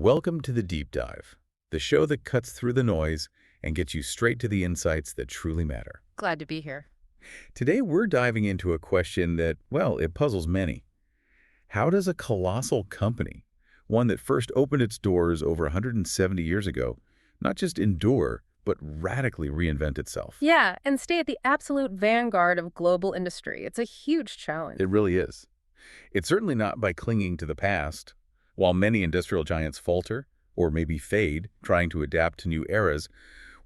Welcome to the Deep Dive, the show that cuts through the noise and gets you straight to the insights that truly matter. Glad to be here. Today, we're diving into a question that, well, it puzzles many. How does a colossal company, one that first opened its doors over 170 years ago, not just endure, but radically reinvent itself? Yeah, and stay at the absolute vanguard of global industry. It's a huge challenge. It really is. It's certainly not by clinging to the past. While many industrial giants falter, or maybe fade, trying to adapt to new eras,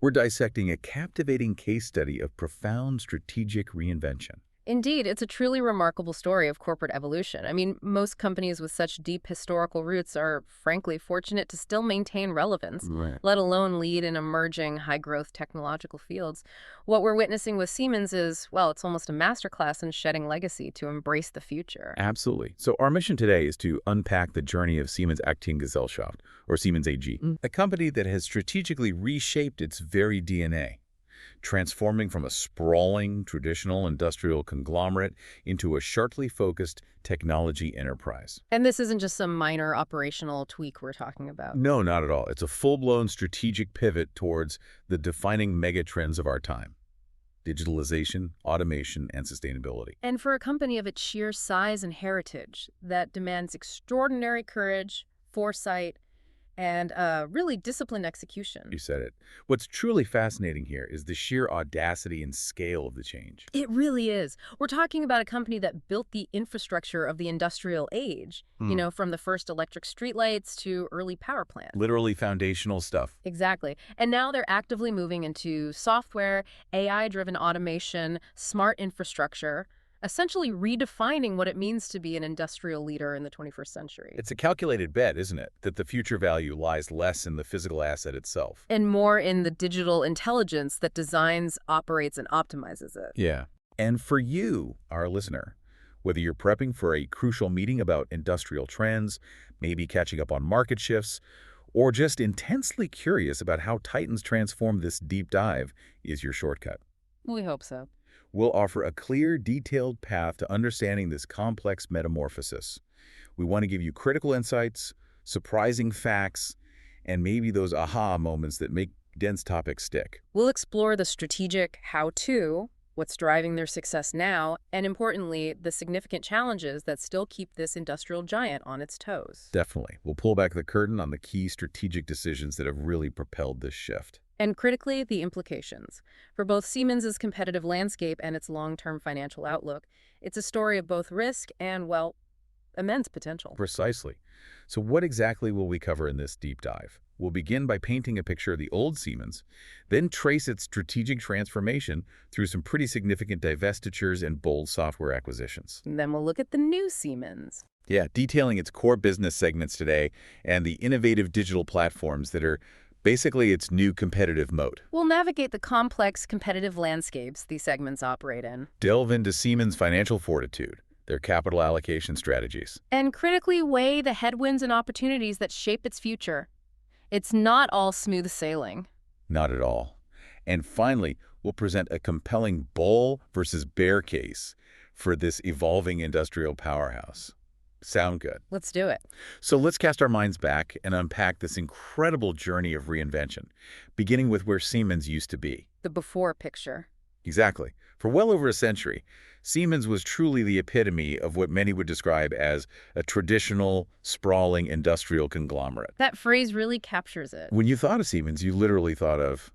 we're dissecting a captivating case study of profound strategic reinvention. Indeed, it's a truly remarkable story of corporate evolution. I mean, most companies with such deep historical roots are, frankly, fortunate to still maintain relevance, Right. let alone lead in emerging high-growth technological fields. What we're witnessing with Siemens is, well, it's almost a masterclass in shedding legacy to embrace the future. Absolutely. So our mission today is to unpack the journey of Siemens Aktiengesellschaft, or Siemens AG, a company that has strategically reshaped its very DNA, transforming from a sprawling, traditional industrial conglomerate into a sharply focused technology enterprise. And this isn't just some minor operational tweak we're talking about. No, not at all. It's a full-blown strategic pivot towards the defining megatrends of our time: digitalization, automation, and sustainability. And for a company of its sheer size and heritage that demands extraordinary courage, foresight, and really disciplined execution. You said it. What's truly fascinating here is the sheer audacity and scale of the change. It really is. We're talking about a company that built the infrastructure of the industrial age, from the first electric streetlights to early power plants. Literally foundational stuff. Exactly. And now they're actively moving into software, AI-driven automation, smart infrastructure, essentially redefining what it means to be an industrial leader in the 21st century. It's a calculated bet, isn't it, that the future value lies less in the physical asset itself. And more in the digital intelligence that designs, operates, and optimizes it. Yeah. And for you, our listener, whether you're prepping for a crucial meeting about industrial trends, maybe catching up on market shifts, or just intensely curious about how Titans transform this deep dive, is your shortcut. We hope so. We'll offer a clear, detailed path to understanding this complex metamorphosis. We want to give you critical insights, surprising facts, and maybe those aha moments that make dense topics stick. We'll explore the strategic how-to, what's driving their success now, and importantly, the significant challenges that still keep this industrial giant on its toes. Definitely. We'll pull back the curtain on the key strategic decisions that have really propelled this shift. And critically, the implications. For both Siemens' competitive landscape and its long-term financial outlook, it's a story of both risk and, well, immense potential. Precisely. So what exactly will we cover in this deep dive? We'll begin by painting a picture of the old Siemens, then trace its strategic transformation through some pretty significant divestitures and bold software acquisitions. And then we'll look at the new Siemens. Yeah, detailing its core business segments today and the innovative digital platforms that are basically its new competitive moat. We'll navigate the complex competitive landscapes these segments operate in. Delve into Siemens' financial fortitude, their capital allocation strategies. And critically weigh the headwinds and opportunities that shape its future. It's not all smooth sailing. Not at all. And finally, we'll present a compelling bull versus bear case for this evolving industrial powerhouse. Sound good? Let's do it. So let's cast our minds back and unpack this incredible journey of reinvention, beginning with where Siemens used to be. The before picture. Exactly. For well over a century, Siemens was truly the epitome of what many would describe as a traditional, sprawling industrial conglomerate. That phrase really captures it. When you thought of Siemens, you literally thought of,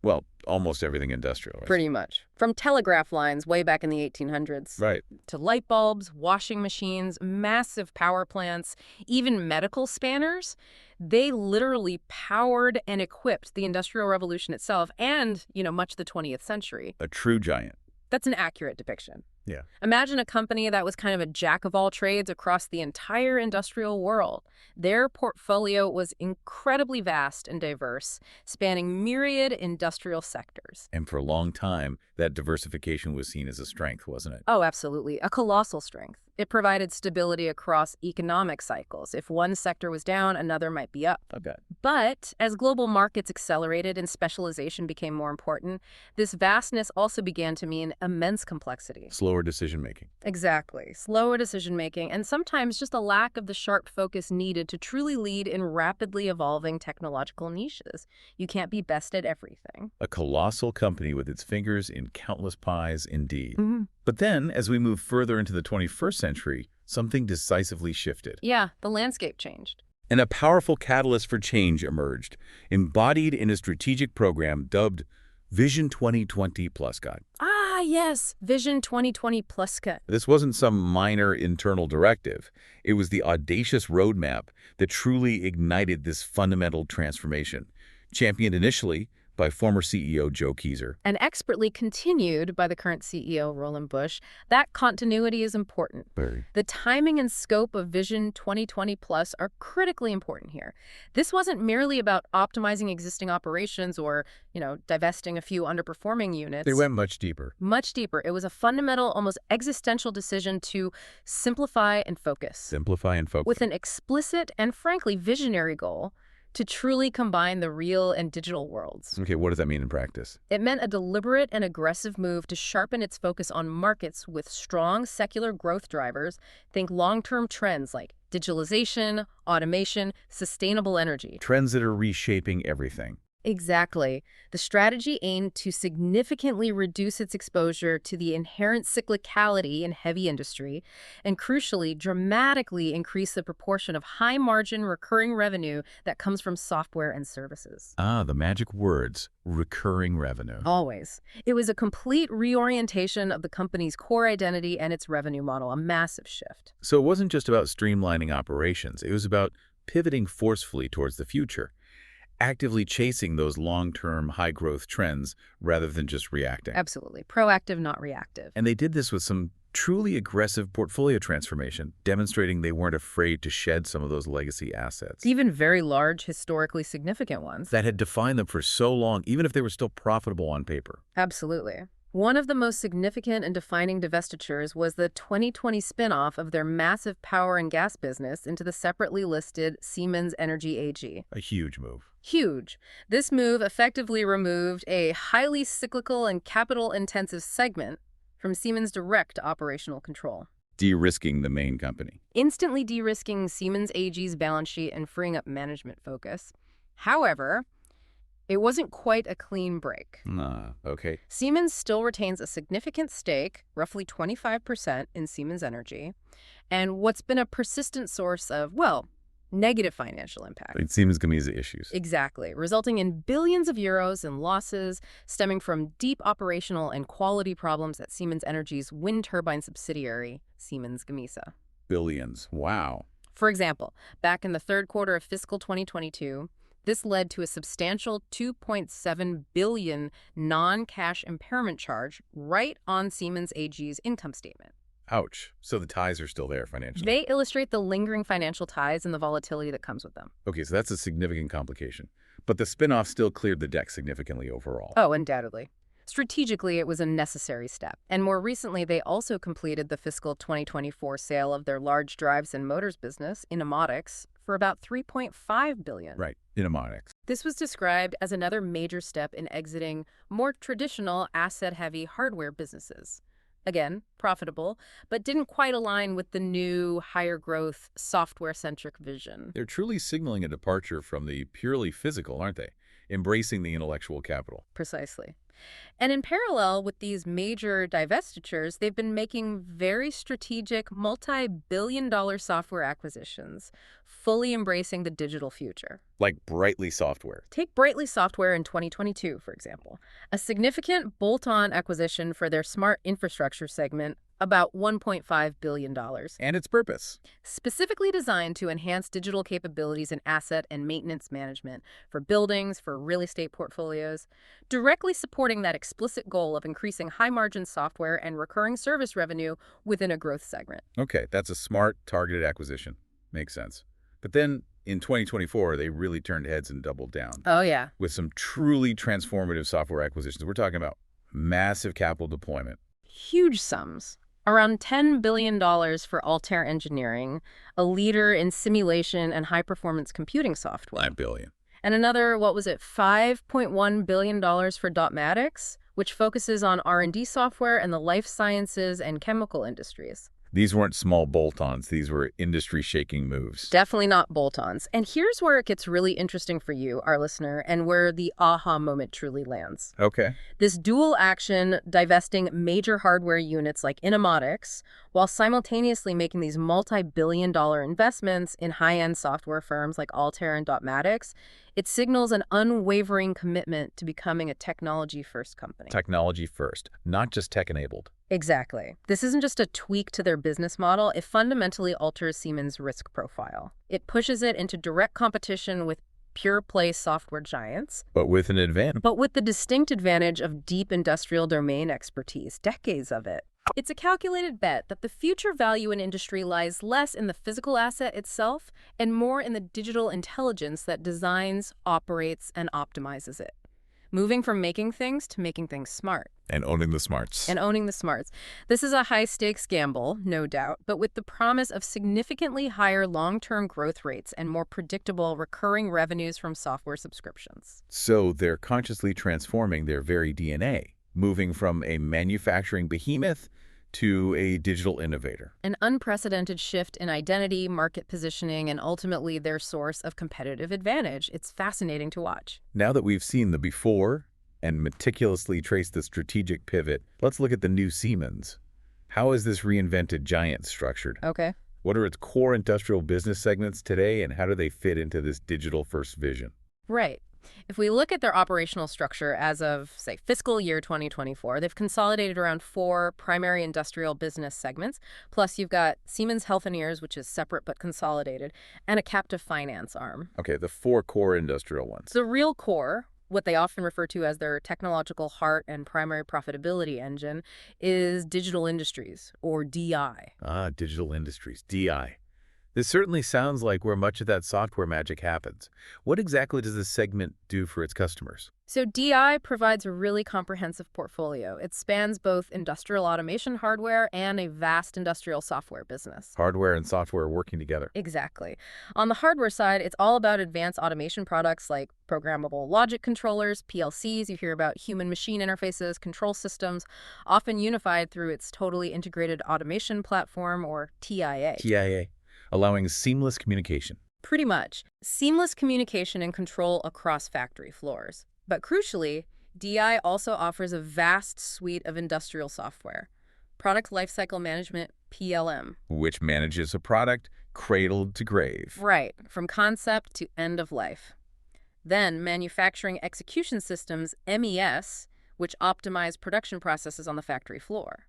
well, almost everything industrial, right? Pretty much. From telegraph lines way back in the 1800s. Right. To light bulbs, washing machines, massive power plants, even medical spanners. They literally powered and equipped the Industrial Revolution itself and, much of the 20th century. A true giant. That's an accurate depiction. Yeah. Imagine a company that was kind of a jack of all trades across the entire industrial world. Their portfolio was incredibly vast and diverse, spanning myriad industrial sectors. And for a long time, that diversification was seen as a strength, wasn't it? Oh, absolutely. A colossal strength. It provided stability across economic cycles. If one sector was down, another might be up. I bet. But as global markets accelerated and specialization became more important, this vastness also began to mean immense complexity. Slower slower decision-making. Exactly. Slower decision-making, and sometimes just a lack of the sharp focus needed to truly lead in rapidly evolving technological niches. You can't be best at everything. A colossal company with its fingers in countless pies indeed. Mhm. But then, as we move further into the 21st century, something decisively shifted. Yeah, the landscape changed. And a powerful catalyst for change emerged, embodied in a strategic program dubbed Vision 2020 Plus Guide. Ah, yes, Vision 2020 Plus Cut. This wasn't some minor internal directive. It was the audacious roadmap that truly ignited this fundamental transformation, championed initially by former CEO Joe Keyser. And expertly continued by the current CEO, Roland Bush. That continuity is important. Very. The timing and scope of Vision 2020 Plus are critically important here. This wasn't merely about optimizing existing operations or, divesting a few underperforming units. They went much deeper. Much deeper. It was a fundamental, almost existential decision to simplify and focus. Simplify and focus. With an explicit and, frankly, visionary goal to truly combine the real and digital worlds. Okay, what does that mean in practice? It meant a deliberate and aggressive move to sharpen its focus on markets with strong secular growth drivers. Think long-term trends like digitalization, automation, sustainable energy. Trends that are reshaping everything. Exactly. The strategy aimed to significantly reduce its exposure to the inherent cyclicality in heavy industry and, crucially, dramatically increase the proportion of high-margin recurring revenue that comes from software and services. Ah, the magic words, recurring revenue. Always. It was a complete reorientation of the company's core identity and its revenue model, a massive shift. So it wasn't just about streamlining operations. It was about pivoting forcefully towards the future, actively chasing those long-term high-growth trends rather than just reacting. Absolutely. Proactive, not reactive. And they did this with some truly aggressive portfolio transformation, demonstrating they weren't afraid to shed some of those legacy assets. Even very large, historically significant ones. That had defined them for so long, even if they were still profitable on paper. Absolutely. One of the most significant and defining divestitures was the 2020 spin-off of their massive power and gas business into the separately listed Siemens Energy AG. A huge move. Huge. This move effectively removed a highly cyclical and capital-intensive segment from Siemens' direct operational control. De-risking the main company. Instantly de-risking Siemens AG's balance sheet and freeing up management focus. However, it wasn't quite a clean break. Okay. Siemens still retains a significant stake, roughly 25%, in Siemens Energy, and what's been a persistent source of, negative financial impact. It seems Gamesa issues. Exactly, resulting in billions of euros in losses stemming from deep operational and quality problems at Siemens Energy's wind turbine subsidiary, Siemens Gamesa. Billions. Wow. For example, back in the third quarter of fiscal 2022, this led to a substantial $2.7 billion non-cash impairment charge right on Siemens AG's income statement. Ouch. So the ties are still there financially. They illustrate the lingering financial ties and the volatility that comes with them. Okay, so that's a significant complication. But the spin-off still cleared the deck significantly overall. Oh, undoubtedly. Strategically, it was a necessary step. And more recently, they also completed the fiscal 2024 sale of their large drives and motors business, Innomotics, for about $3.5 billion. Right, Innomotics. This was described as another major step in exiting more traditional asset-heavy hardware businesses. Again, profitable, but didn't quite align with the new, higher-growth, software-centric vision. They're truly signaling a departure from the purely physical, aren't they? Embracing the intellectual capital. Precisely. And in parallel with these major divestitures, they've been making very strategic, multi-billion-dollar software acquisitions, fully embracing the digital future. Like Brightly Software. Take Brightly Software in 2022, for example. A significant bolt-on acquisition for their smart infrastructure segment, about $1.5 billion. And its purpose. Specifically designed to enhance digital capabilities in asset and maintenance management for buildings, for real estate portfolios, directly supporting that explicit goal of increasing high-margin software and recurring service revenue within a growth segment. Okay, that's a smart, targeted acquisition. Makes sense. But then, in 2024, they really turned heads and doubled down. Oh, yeah. With some truly transformative software acquisitions. We're talking about massive capital deployment. Huge sums. Around $10 billion for Altair Engineering, a leader in simulation and high-performance computing software. $5 billion. And another, $5.1 billion for Dotmatics, which focuses on R&D software and the life sciences and chemical industries. These weren't small bolt-ons. These were industry-shaking moves. Definitely not bolt-ons. And here's where it gets really interesting for you, our listener, and where the aha moment truly lands. Okay. This dual action, divesting major hardware units like Innomotics, while simultaneously making these multi-billion-dollar investments in high-end software firms like Altair and Dotmatics, it signals an unwavering commitment to becoming a technology-first company. Technology first, not just tech-enabled. Exactly. This isn't just a tweak to their business model. It fundamentally alters Siemens' risk profile. It pushes it into direct competition with pure-play software giants. But with an advantage. But with the distinct advantage of deep industrial domain expertise, decades of it. It's a calculated bet that the future value in industry lies less in the physical asset itself and more in the digital intelligence that designs, operates, and optimizes it. Moving from making things to making things smart. And owning the smarts. And owning the smarts. This is a high-stakes gamble, no doubt, but with the promise of significantly higher long-term growth rates and more predictable recurring revenues from software subscriptions. So they're consciously transforming their very DNA, moving from a manufacturing behemoth to a digital innovator. An unprecedented shift in identity, market positioning, and ultimately their source of competitive advantage. It's fascinating to watch. Now that we've seen the before and meticulously traced the strategic pivot, let's look at the new Siemens. How is this reinvented giant structured? Okay. What are its core industrial business segments today, and how do they fit into this digital-first vision? Right. If we look at their operational structure as of, say, fiscal year 2024, they've consolidated around 4 primary industrial business segments. Plus, you've got Siemens Healthineers, which is separate but consolidated, and a captive finance arm. Okay, the 4 core industrial ones. The real core, what they often refer to as their technological heart and primary profitability engine, is digital industries, or DI. Digital industries, DI. This certainly sounds like where much of that software magic happens. What exactly does this segment do for its customers? So DI provides a really comprehensive portfolio. It spans both industrial automation hardware and a vast industrial software business. Hardware and software working together. Exactly. On the hardware side, it's all about advanced automation products like programmable logic controllers, PLCs. You hear about human-machine interfaces, control systems, often unified through its totally integrated automation platform, or TIA. TIA. Allowing seamless communication. Pretty much. Seamless communication and control across factory floors. But crucially, DI also offers a vast suite of industrial software. Product Lifecycle Management, PLM. Which manages a product cradled to grave. Right, from concept to end of life. Then Manufacturing Execution Systems, MES, which optimize production processes on the factory floor.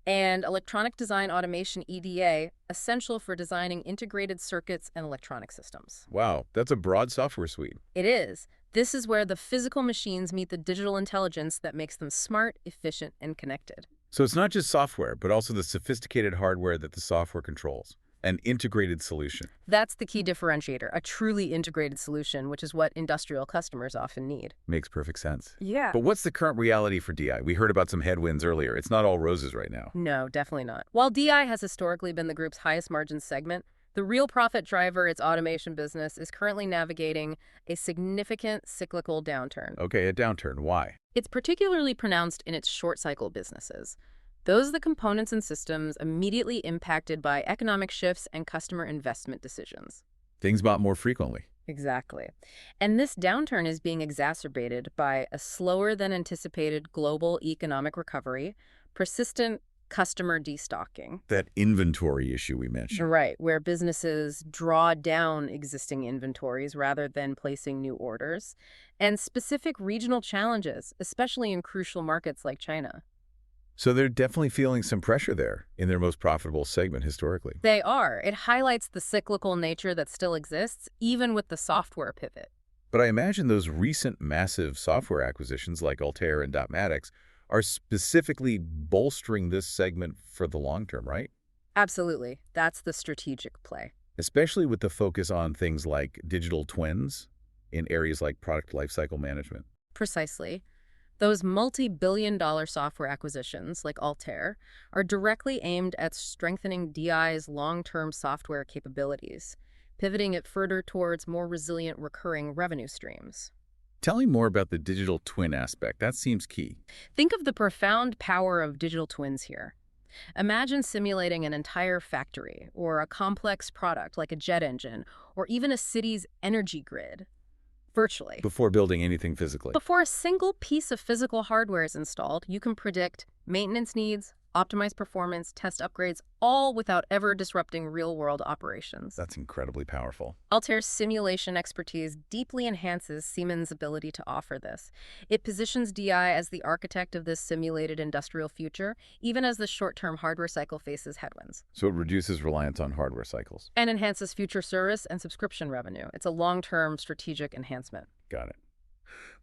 And Electronic Design Automation, EDA, essential for designing integrated circuits and electronic systems. Wow, that's a broad software suite. It is. This is where the physical machines meet the digital intelligence that makes them smart, efficient, and connected. So it's not just software, but also the sophisticated hardware that the software controls. An integrated solution. That's the key differentiator, a truly integrated solution, which is what industrial customers often need. Makes perfect sense. Yeah. But what's the current reality for DI? We heard about some headwinds earlier. It's not all roses right now. No, definitely not. While DI has historically been the group's highest margin segment, the real profit driver, its automation business, is currently navigating a significant cyclical downturn. Okay, a downturn. Why? It's particularly pronounced in its short-cycle businesses. Those are the components and systems immediately impacted by economic shifts and customer investment decisions. Things bought more frequently. Exactly. And this downturn is being exacerbated by a slower than anticipated global economic recovery, persistent customer destocking. That inventory issue we mentioned. Right, where businesses draw down existing inventories rather than placing new orders, and specific regional challenges, especially in crucial markets like China. So they're definitely feeling some pressure there in their most profitable segment historically. They are. It highlights the cyclical nature that still exists, even with the software pivot. But I imagine those recent massive software acquisitions like Altair and Dotmatics are specifically bolstering this segment for the long term, right? Absolutely. That's the strategic play. Especially with the focus on things like digital twins in areas like product lifecycle management. Precisely. Those multi-billion-dollar software acquisitions, like Altair, are directly aimed at strengthening DI's long-term software capabilities, pivoting it further towards more resilient recurring revenue streams. Tell me more about the digital twin aspect. That seems key. Think of the profound power of digital twins here. Imagine simulating an entire factory or a complex product like a jet engine or even a city's energy grid virtually. Before building anything physically. Before a single piece of physical hardware is installed, you can predict maintenance needs, optimize performance, test upgrades, all without ever disrupting real-world operations. That's incredibly powerful. Altair's simulation expertise deeply enhances Siemens' ability to offer this. It positions DI as the architect of this simulated industrial future, even as the short-term hardware cycle faces headwinds. So it reduces reliance on hardware cycles. And enhances future service and subscription revenue. It's a long-term strategic enhancement. Got it.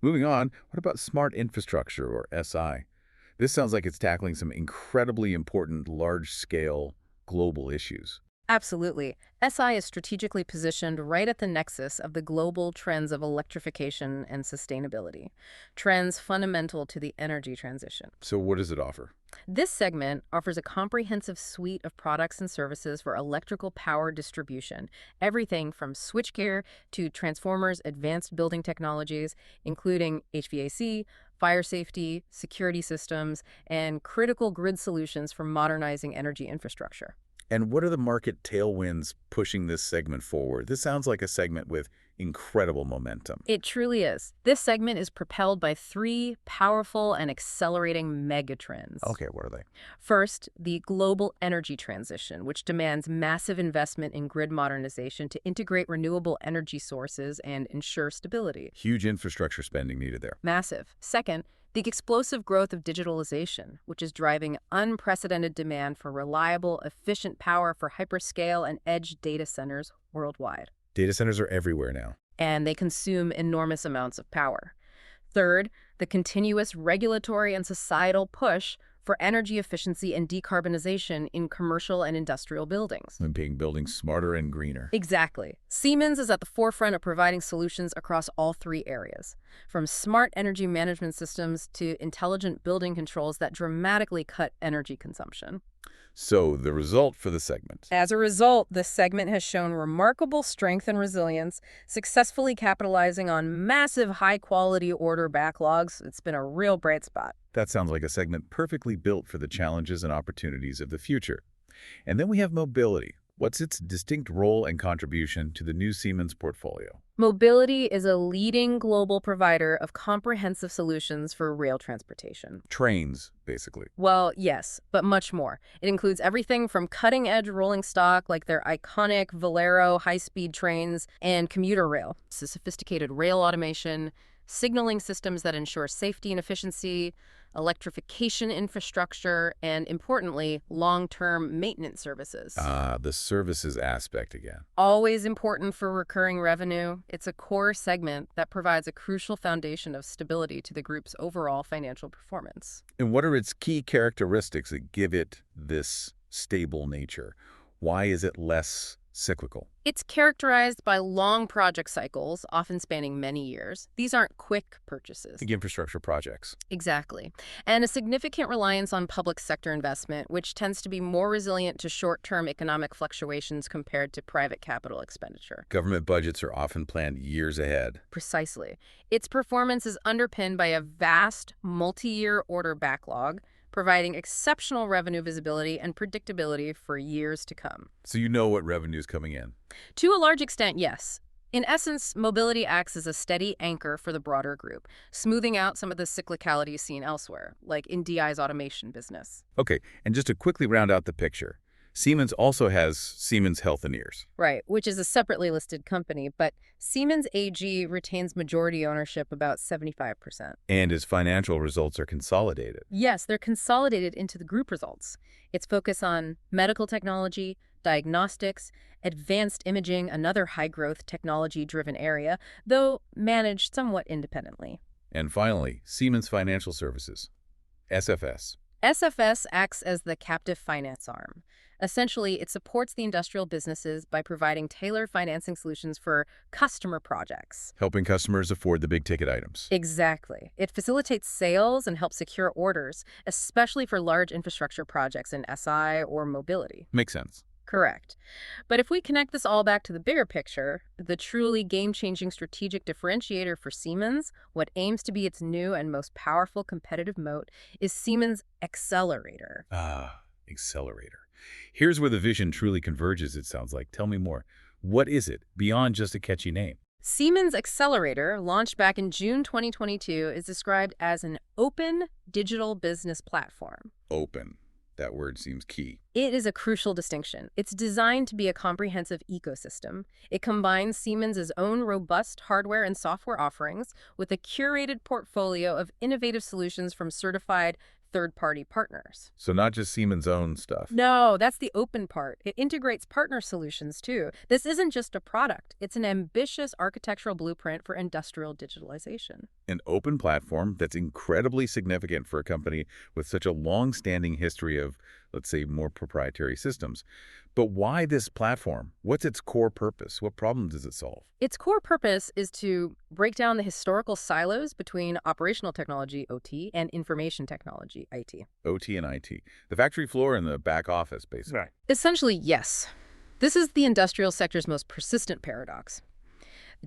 Moving on, what about smart infrastructure, or SI? This sounds like it's tackling some incredibly important large-scale global issues. Absolutely. SI is strategically positioned right at the nexus of the global trends of electrification and sustainability, trends fundamental to the energy transition. So what does it offer? This segment offers a comprehensive suite of products and services for electrical power distribution, everything from switchgear to transformers, advanced building technologies, including HVAC, fire safety, security systems, and critical grid solutions for modernizing energy infrastructure. And what are the market tailwinds pushing this segment forward? This sounds like a segment with incredible momentum. It truly is. This segment is propelled by three powerful and accelerating megatrends. Okay, what are they? First, the global energy transition, which demands massive investment in grid modernization to integrate renewable energy sources and ensure stability. Huge infrastructure spending needed there. Massive. Second, the explosive growth of digitalization, which is driving unprecedented demand for reliable, efficient power for hyperscale and edge data centers worldwide. Data centers are everywhere now. And they consume enormous amounts of power. Third, the continuous regulatory and societal push for energy efficiency and decarbonization in commercial and industrial buildings. And making buildings smarter and greener. Exactly. Siemens is at the forefront of providing solutions across all three areas, from smart energy management systems to intelligent building controls that dramatically cut energy consumption. So the result for the segment. As a result, this segment has shown remarkable strength and resilience, successfully capitalizing on massive high-quality order backlogs. It's been a real bright spot. That sounds like a segment perfectly built for the challenges and opportunities of the future. And then we have mobility. What's its distinct role and contribution to the new Siemens portfolio? Mobility is a leading global provider of comprehensive solutions for rail transportation. Trains, basically. Well, yes, but much more. It includes everything from cutting-edge rolling stock like their iconic Valero high-speed trains and commuter rail, to sophisticated rail automation, signaling systems that ensure safety and efficiency, electrification infrastructure, and importantly, long-term maintenance services. The services aspect again. Always important for recurring revenue, it's a core segment that provides a crucial foundation of stability to the group's overall financial performance. And what are its key characteristics that give it this stable nature? Why is it less cyclical? It's characterized by long project cycles, often spanning many years. These aren't quick purchases. Big infrastructure projects. Exactly. And a significant reliance on public sector investment, which tends to be more resilient to short-term economic fluctuations compared to private capital expenditure. Government budgets are often planned years ahead. Precisely. Its performance is underpinned by a vast, multi-year order backlog, providing exceptional revenue visibility and predictability for years to come. So you know what revenue is coming in. To a large extent, yes. In essence, mobility acts as a steady anchor for the broader group, smoothing out some of the cyclicality seen elsewhere, like in DI's automation business. Okay, and just to quickly round out the picture, Siemens also has Siemens Healthineers. Right, which is a separately listed company, but Siemens AG retains majority ownership, about 75%. And its financial results are consolidated. Yes, they're consolidated into the group results. Its focus on medical technology, diagnostics, advanced imaging, another high-growth technology-driven area, though managed somewhat independently. And finally, Siemens Financial Services, SFS. SFS acts as the captive finance arm. Essentially, it supports the industrial businesses by providing tailored financing solutions for customer projects. Helping customers afford the big-ticket items. Exactly. It facilitates sales and helps secure orders, especially for large infrastructure projects in SI or mobility. Makes sense. Correct. But if we connect this all back to the bigger picture, the truly game-changing strategic differentiator for Siemens, what aims to be its new and most powerful competitive moat, is Siemens Accelerator. Ah, accelerator. Here's where the vision truly converges, it sounds like. Tell me more. What is it, beyond just a catchy name? Siemens Accelerator, launched back in June 2022, is described as an open digital business platform. Open. That word seems key. It is a crucial distinction. It's designed to be a comprehensive ecosystem. It combines Siemens' own robust hardware and software offerings with a curated portfolio of innovative solutions from certified third-party partners. So not just Siemens' own stuff. No, that's the open part. It integrates partner solutions, too. This isn't just a product. It's an ambitious architectural blueprint for industrial digitalization. An open platform that's incredibly significant for a company with such a long-standing history of, let's say, more proprietary systems. But why this platform? What's its core purpose? What problem does it solve? Its core purpose is to break down the historical silos between operational technology, OT, and information technology, IT. OT and IT. The factory floor and the back office, basically. Right. Essentially, yes. This is the industrial sector's most persistent paradox.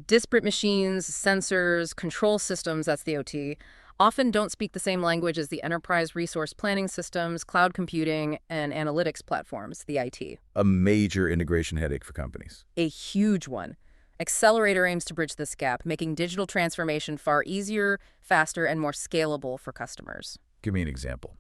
Disparate machines, sensors, control systems, that's the OT, often don't speak the same language as the enterprise resource planning systems, cloud computing, and analytics platforms, the IT. A major integration headache for companies. A huge one. Accelerator aims to bridge this gap, making digital transformation far easier, faster, and more scalable for customers. Give me an example.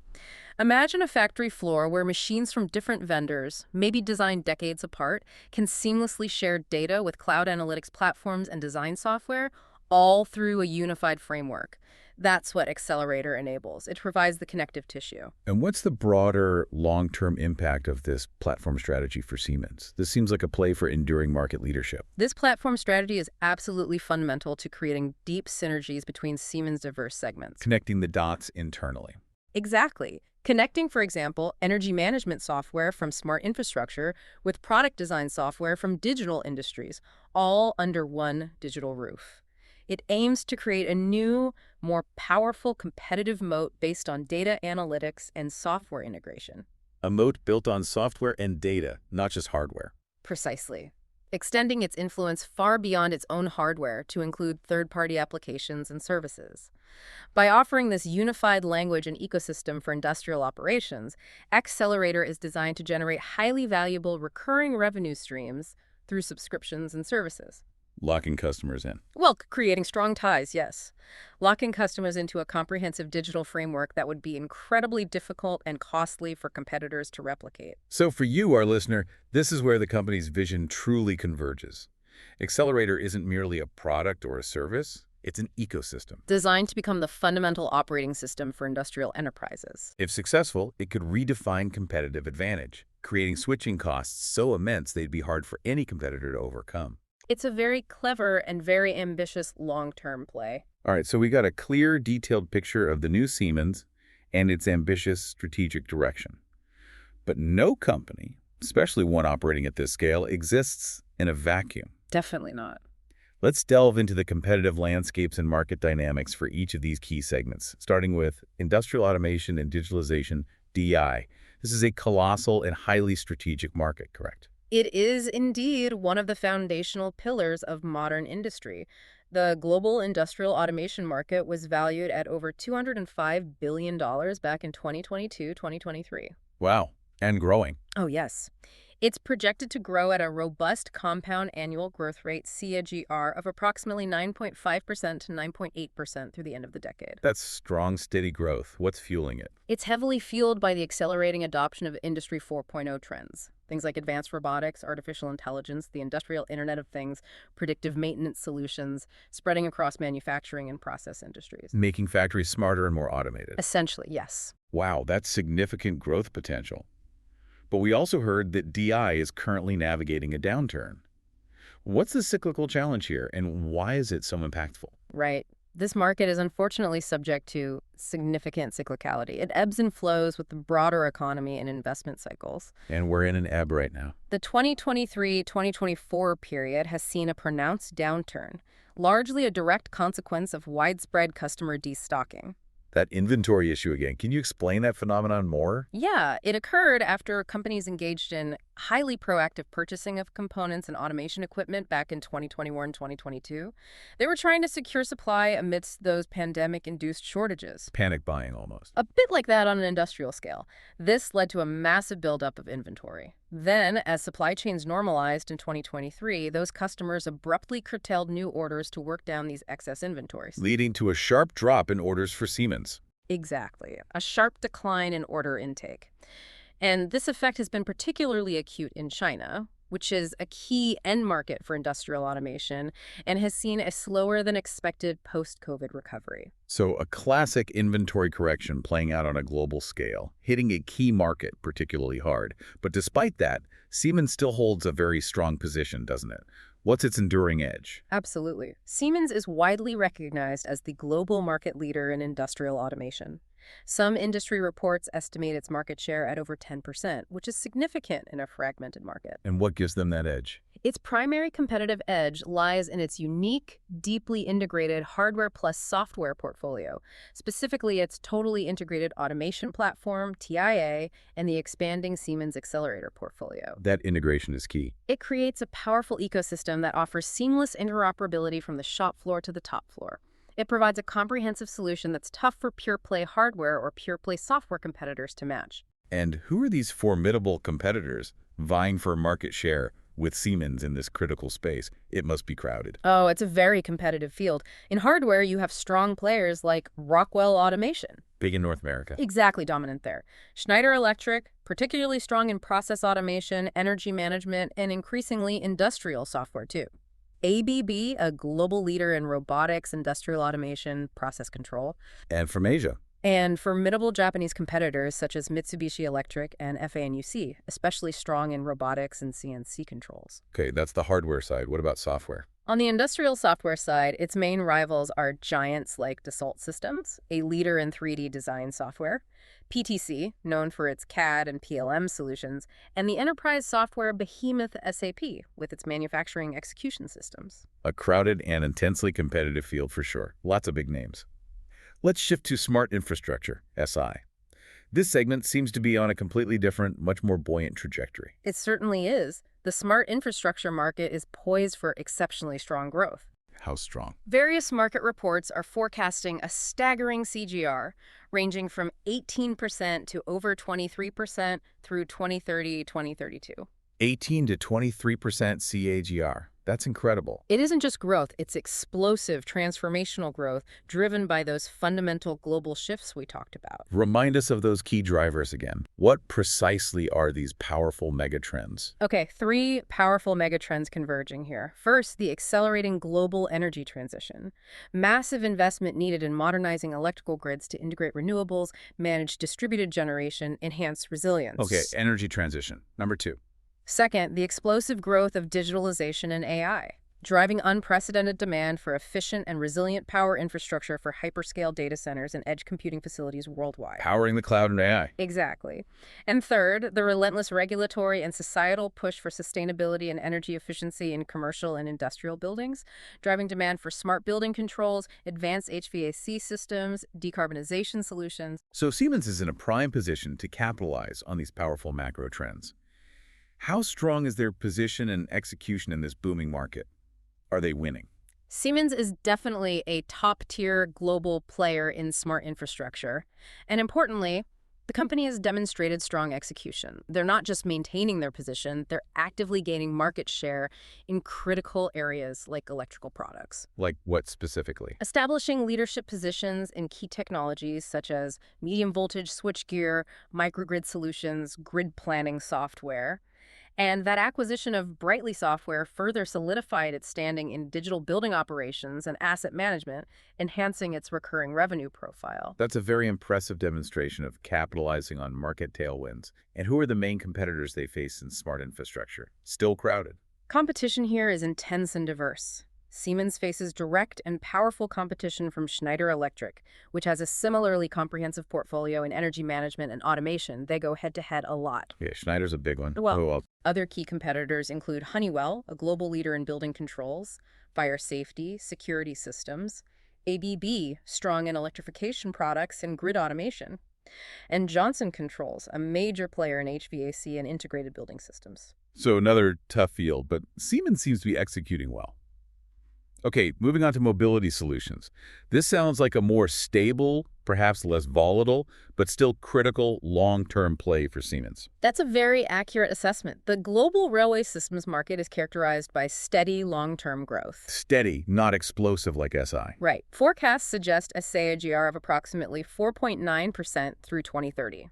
Imagine a factory floor where machines from different vendors, maybe designed decades apart, can seamlessly share data with cloud analytics platforms and design software, all through a unified framework. That's what Accelerator enables. It provides the connective tissue. And what's the broader long-term impact of this platform strategy for Siemens? This seems like a play for enduring market leadership. This platform strategy is absolutely fundamental to creating deep synergies between Siemens' diverse segments. Connecting the dots internally. Exactly. Connecting, for example, energy management software from smart infrastructure with product design software from digital industries, all under one digital roof. It aims to create a new, more powerful competitive moat based on data analytics and software integration. A moat built on software and data, not just hardware. Precisely. Extending its influence far beyond its own hardware to include third-party applications and services. By offering this unified language and ecosystem for industrial operations, Accelerator is designed to generate highly valuable recurring revenue streams through subscriptions and services. Locking customers in. Well, creating strong ties, yes. Locking customers into a comprehensive digital framework that would be incredibly difficult and costly for competitors to replicate. So for you, our listener, this is where the company's vision truly converges. Accelerator isn't merely a product or a service. It's an ecosystem. Designed to become the fundamental operating system for industrial enterprises. If successful, it could redefine competitive advantage, creating switching costs so immense they'd be hard for any competitor to overcome. It's a very clever and very ambitious long-term play. All right, so we got a clear, detailed picture of the new Siemens and its ambitious strategic direction. But no company, especially one operating at this scale, exists in a vacuum. Definitely not. Let's delve into the competitive landscapes and market dynamics for each of these key segments, starting with industrial automation and digitalization, DI. This is a colossal and highly strategic market, correct? It is indeed one of the foundational pillars of modern industry. The global industrial automation market was valued at over $205 billion back in 2022-2023. Wow, and growing. Oh, yes. It's projected to grow at a robust compound annual growth rate, CAGR, of approximately 9.5% to 9.8% through the end of the decade. That's strong, steady growth. What's fueling it? It's heavily fueled by the accelerating adoption of Industry 4.0 trends. Things like advanced robotics, artificial intelligence, the industrial Internet of Things, predictive maintenance solutions, spreading across manufacturing and process industries. Making factories smarter and more automated. Essentially, yes. Wow, that's significant growth potential. But we also heard that DI is currently navigating a downturn. What's the cyclical challenge here, and why is it so impactful? Right. This market is unfortunately subject to significant cyclicality. It ebbs and flows with the broader economy and investment cycles. And we're in an ebb right now. The 2023-2024 period has seen a pronounced downturn, largely a direct consequence of widespread customer destocking. That inventory issue again. Can you explain that phenomenon more? Yeah, it occurred after companies engaged in highly proactive purchasing of components and automation equipment back in 2021, 2022. They were trying to secure supply amidst those pandemic-induced shortages. Panic buying almost. A bit like that on an industrial scale. This led to a massive buildup of inventory. Then, as supply chains normalized in 2023, those customers abruptly curtailed new orders to work down these excess inventories. Leading to a sharp drop in orders for Siemens. Exactly. A sharp decline in order intake. And this effect has been particularly acute in China, which is a key end market for industrial automation and has seen a slower than expected post-COVID recovery. So a classic inventory correction playing out on a global scale, hitting a key market particularly hard. But despite that, Siemens still holds a very strong position, doesn't it? What's its enduring edge? Absolutely. Siemens is widely recognized as the global market leader in industrial automation. Some industry reports estimate its market share at over 10%, which is significant in a fragmented market. And what gives them that edge? Its primary competitive edge lies in its unique, deeply integrated hardware plus software portfolio, specifically its totally integrated automation platform, TIA, and the expanding Siemens Accelerator portfolio. That integration is key. It creates a powerful ecosystem that offers seamless interoperability from the shop floor to the top floor. It provides a comprehensive solution that's tough for pure-play hardware or pure-play software competitors to match. And who are these formidable competitors vying for market share with Siemens in this critical space? It must be crowded. Oh, it's a very competitive field. In hardware, you have strong players like Rockwell Automation. Big in North America. Exactly dominant there. Schneider Electric, particularly strong in process automation, energy management, and increasingly industrial software too. ABB, a global leader in robotics, industrial automation, process control. And from Asia. And formidable Japanese competitors such as Mitsubishi Electric and FANUC, especially strong in robotics and CNC controls. Okay, that's the hardware side. What about software? On the industrial software side, its main rivals are giants like Dassault Systems, a leader in 3D design software, PTC, known for its CAD and PLM solutions, and the enterprise software behemoth SAP, with its manufacturing execution systems. A crowded and intensely competitive field for sure. Lots of big names. Let's shift to smart infrastructure, SI. This segment seems to be on a completely different, much more buoyant trajectory. It certainly is. The smart infrastructure market is poised for exceptionally strong growth. How strong? Various market reports are forecasting a staggering CGR, ranging from 18% to over 23% through 2030-2032. 18 to 23% CAGR. That's incredible. It isn't just growth, it's explosive, transformational growth driven by those fundamental global shifts we talked about. Remind us of those key drivers again. What precisely are these powerful megatrends? Okay, 3 powerful megatrends converging here. First, the accelerating global energy transition. Massive investment needed in modernizing electrical grids to integrate renewables, manage distributed generation, enhance resilience. Okay, energy transition. Number 2. Second, the explosive growth of digitalization and AI, driving unprecedented demand for efficient and resilient power infrastructure for hyperscale data centers and edge computing facilities worldwide. Powering the cloud and AI. Exactly. And third, the relentless regulatory and societal push for sustainability and energy efficiency in commercial and industrial buildings, driving demand for smart building controls, advanced HVAC systems, decarbonization solutions. So Siemens is in a prime position to capitalize on these powerful macro trends. How strong is their position and execution in this booming market? Are they winning? Siemens is definitely a top-tier global player in smart infrastructure. And importantly, the company has demonstrated strong execution. They're not just maintaining their position, they're actively gaining market share in critical areas like electrical products. Like what specifically? Establishing leadership positions in key technologies such as medium voltage switchgear, microgrid solutions, grid planning software. And that acquisition of Brightly Software further solidified its standing in digital building operations and asset management, enhancing its recurring revenue profile. That's a very impressive demonstration of capitalizing on market tailwinds. And who are the main competitors they face in smart infrastructure? Still crowded. Competition here is intense and diverse. Siemens faces direct and powerful competition from Schneider Electric, which has a similarly comprehensive portfolio in energy management and automation. They go head-to-head a lot. Yeah, Schneider's a big one. Well, other key competitors include Honeywell, a global leader in building controls, fire safety, security systems, ABB, strong in electrification products and grid automation, And Johnson Controls, a major player in HVAC and integrated building systems. So another tough field, but Siemens seems to be executing well. Okay, moving on to mobility solutions. This sounds like a more stable, perhaps less volatile, but still critical long-term play for Siemens. That's a very accurate assessment. The global railway systems market is characterized by steady long-term growth. Steady, not explosive like SI. Right. Forecasts suggest a CAGR of approximately 4.9% through 2030.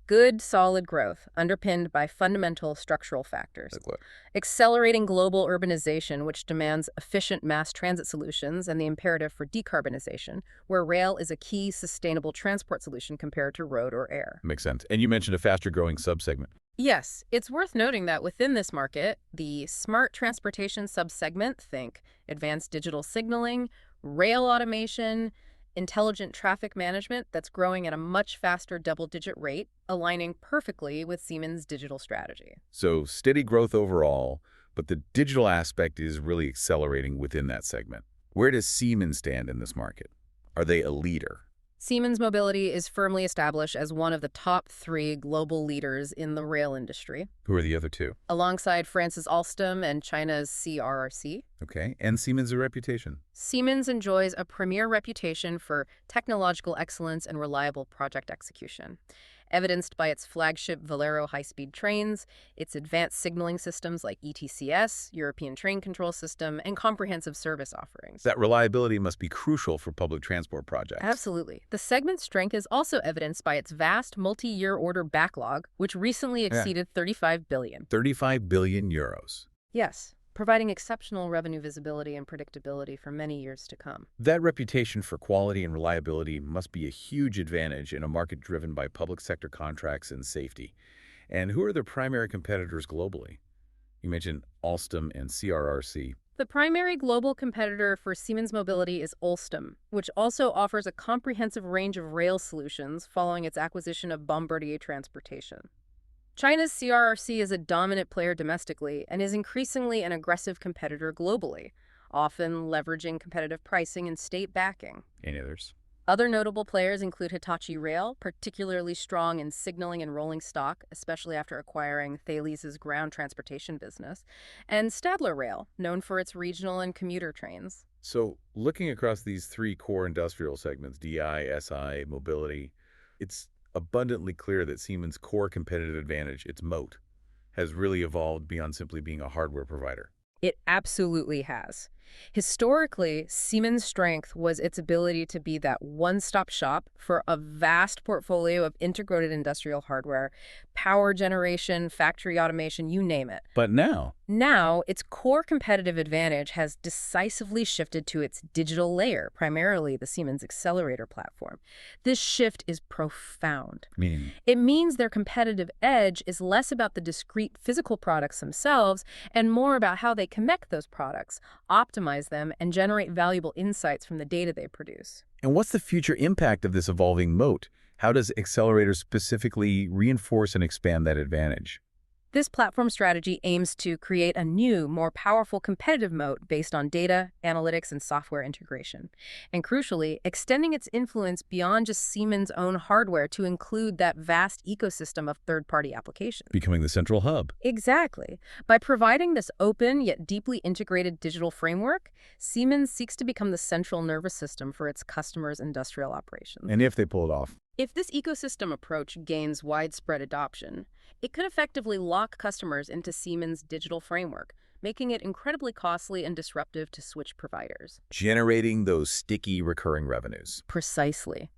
Good, solid growth, underpinned by fundamental structural factors. Like what? Accelerating global urbanization, which demands efficient mass transit solutions, and the imperative for decarbonization, where rail is a key sustainable transport solution compared to road or air. Makes sense. And you mentioned a faster-growing subsegment. Yes, it's worth noting that within this market, the smart transportation subsegment, think advanced digital signaling, rail automation, intelligent traffic management, that's growing at a much faster double-digit rate, aligning perfectly with Siemens' digital strategy. So steady growth overall, but the digital aspect is really accelerating within that segment. Where does Siemens stand in this market? Are they a leader? Siemens Mobility is firmly established as one of the top 3 global leaders in the rail industry, Who are the other two? alongside France's Alstom and China's CRRC. Okay, and Siemens' reputation. Siemens enjoys a premier reputation for technological excellence and reliable project execution, evidenced by its flagship Valero high-speed trains, its advanced signaling systems like ETCS, European Train Control System, and comprehensive service offerings. That reliability must be crucial for public transport projects. Absolutely. The segment's strength is also evidenced by its vast multi-year order backlog, which recently exceeded 35 billion. 35 billion euros. Yes, providing exceptional revenue visibility and predictability for many years to come. That reputation for quality and reliability must be a huge advantage in a market driven by public sector contracts and safety. And who are their primary competitors globally? You mentioned Alstom and CRRC. The primary global competitor for Siemens Mobility is Alstom, which also offers a comprehensive range of rail solutions following its acquisition of Bombardier Transportation. China's CRRC is a dominant player domestically and is increasingly an aggressive competitor globally, often leveraging competitive pricing and state backing. Any others? Other notable players include Hitachi Rail, particularly strong in signaling and rolling stock, especially after acquiring Thales' ground transportation business, and Stadler Rail, known for its regional and commuter trains. So looking across these 3 core industrial segments, DI, SI, mobility, it's abundantly clear that Siemens' core competitive advantage, its moat, has really evolved beyond simply being a hardware provider. It absolutely has. Historically, Siemens' strength was its ability to be that one-stop shop for a vast portfolio of integrated industrial hardware, power generation, factory automation, you name it. But Now, its core competitive advantage has decisively shifted to its digital layer, primarily the Siemens Accelerator platform. This shift is profound. meaning It means their competitive edge is less about the discrete physical products themselves and more about how they connect those products, optimize them, and generate valuable insights from the data they produce. And what's the future impact of this evolving moat? How does Accelerator specifically reinforce and expand that advantage? This platform strategy aims to create a new, more powerful competitive moat based on data, analytics, and software integration. And crucially, extending its influence beyond just Siemens' own hardware to include that vast ecosystem of third-party applications. Becoming the central hub. Exactly. By providing this open yet deeply integrated digital framework, Siemens seeks to become the central nervous system for its customers' industrial operations. And if they pull it off. If this ecosystem approach gains widespread adoption, it could effectively lock customers into Siemens' digital framework, making it incredibly costly and disruptive to switch providers. Generating those sticky recurring revenues. Precisely.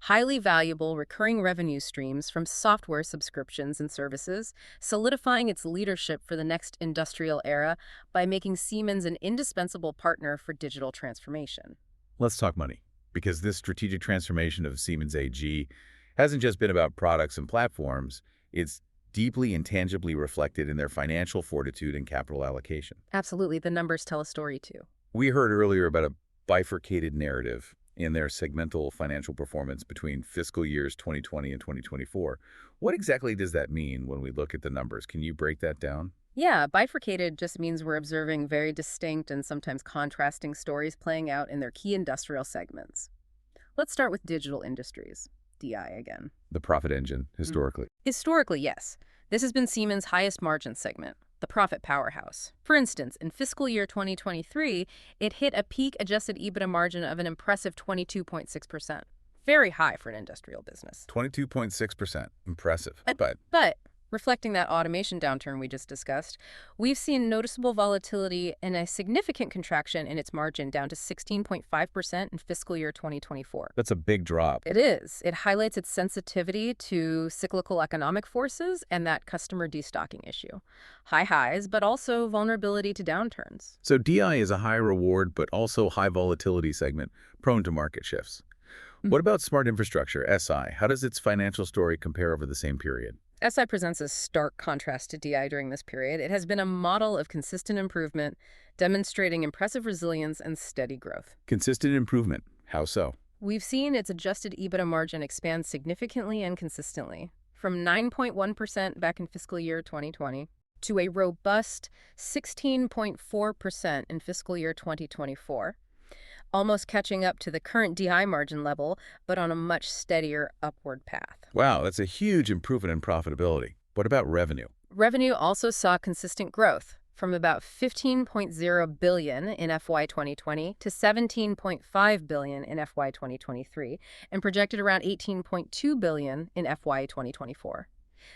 Highly valuable recurring revenue streams from software subscriptions and services, solidifying its leadership for the next industrial era by making Siemens an indispensable partner for digital transformation. Let's talk money, because this strategic transformation of Siemens AG hasn't just been about products and platforms. It's deeply and tangibly reflected in their financial fortitude and capital allocation. Absolutely. The numbers tell a story, too. We heard earlier about a bifurcated narrative in their segmental financial performance between fiscal years 2020 and 2024. What exactly does that mean when we look at the numbers? Can you break that down? Yeah, bifurcated just means we're observing very distinct and sometimes contrasting stories playing out in their key industrial segments. Let's start with digital industries. DI again. The profit engine, historically. Historically, yes. This has been Siemens' highest margin segment, the profit powerhouse. For instance, in fiscal year 2023, it hit a peak adjusted EBITDA margin of an impressive 22.6%. Very high for an industrial business. 22.6%. Impressive. But reflecting that automation downturn we just discussed, we've seen noticeable volatility and a significant contraction in its margin down to 16.5% in fiscal year 2024. That's a big drop. It is. It highlights its sensitivity to cyclical economic forces and that customer destocking issue. High highs, but also vulnerability to downturns. So DI is a high reward, but also high volatility segment, prone to market shifts. What about smart infrastructure, SI? How does its financial story compare over the same period? SI presents a stark contrast to DI during this period. It has been a model of consistent improvement, demonstrating impressive resilience and steady growth. Consistent improvement. How so? We've seen its adjusted EBITDA margin expand significantly and consistently, from 9.1% back in fiscal year 2020 to a robust 16.4% in fiscal year 2024. Almost catching up to the current DI margin level, but on a much steadier upward path. Wow, that's a huge improvement in profitability. What about revenue? Revenue also saw consistent growth, from about $15.0 billion in FY 2020 to $17.5 billion in FY 2023, and projected around $18.2 billion in FY 2024.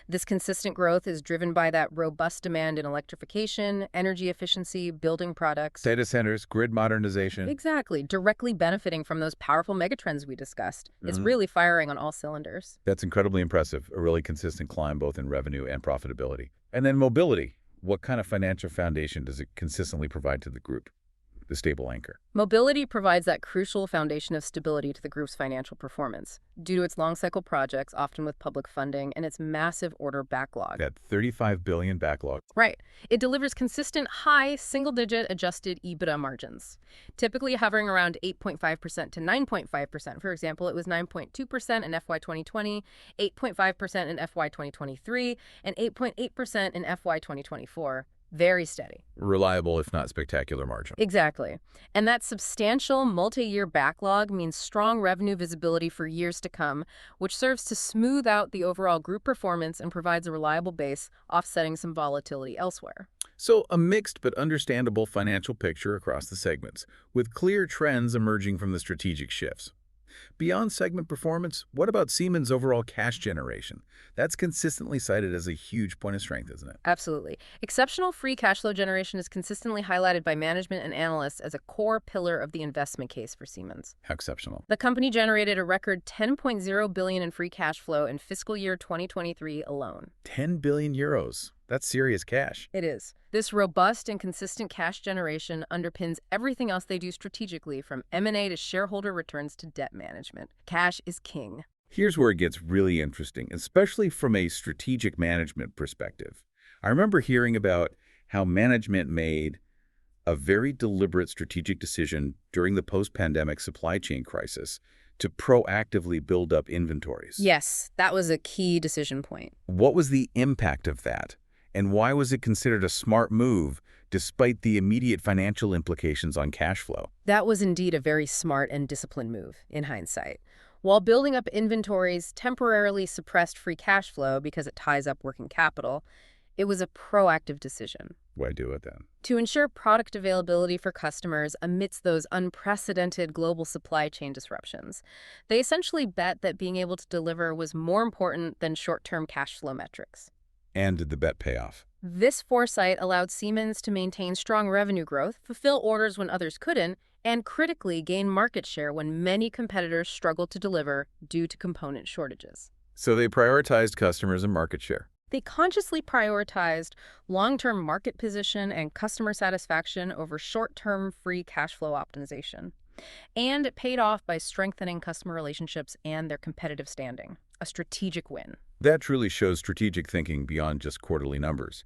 This consistent growth is driven by that robust demand in electrification, energy efficiency, building products. Data centers, grid modernization. Exactly, directly benefiting from those powerful megatrends we discussed. It's really firing on all cylinders. That's incredibly impressive, a really consistent climb both in revenue and profitability. And then mobility. What kind of financial foundation does it consistently provide to the group? The stable anchor. Mobility provides that crucial foundation of stability to the group's financial performance, due to its long-cycle projects, often with public funding, and its massive order backlog. That $35 billion backlog. Right. It delivers consistent high single-digit adjusted EBITDA margins, typically hovering around 8.5% to 9.5%. For example, it was 9.2% in FY 2020, 8.5% in FY 2023, and 8.8% in FY 2024. Very steady. Reliable, if not spectacular margin. Exactly. And that substantial multi-year backlog means strong revenue visibility for years to come, which serves to smooth out the overall group performance and provides a reliable base, offsetting some volatility elsewhere. So a mixed but understandable financial picture across the segments, with clear trends emerging from the strategic shifts. Beyond segment performance, what about Siemens' overall cash generation? That's consistently cited as a huge point of strength, isn't it? Absolutely. Exceptional free cash flow generation is consistently highlighted by management and analysts as a core pillar of the investment case for Siemens. How exceptional. The company generated a record $10.0 billion in free cash flow in fiscal year 2023 alone. 10 billion euros. That's serious cash. It is. This robust and consistent cash generation underpins everything else they do strategically, from M&A to shareholder returns to debt management. Cash is king. Here's where it gets really interesting, especially from a strategic management perspective. I remember hearing about how management made a very deliberate strategic decision during the post-pandemic supply chain crisis to proactively build up inventories. Yes, that was a key decision point. What was the impact of that? And why was it considered a smart move despite the immediate financial implications on cash flow? That was indeed a very smart and disciplined move, in hindsight. While building up inventories temporarily suppressed free cash flow because it ties up working capital, it was a proactive decision. Why do it then? To ensure product availability for customers amidst those unprecedented global supply chain disruptions. They essentially bet that being able to deliver was more important than short-term cash flow metrics. And did the bet pay off? This foresight allowed Siemens to maintain strong revenue growth, fulfill orders when others couldn't, and critically gain market share when many competitors struggled to deliver due to component shortages. So they prioritized customers and market share. They consciously prioritized long-term market position and customer satisfaction over short-term free cash flow optimization. And it paid off by strengthening customer relationships and their competitive standing. A strategic win. That truly shows strategic thinking beyond just quarterly numbers.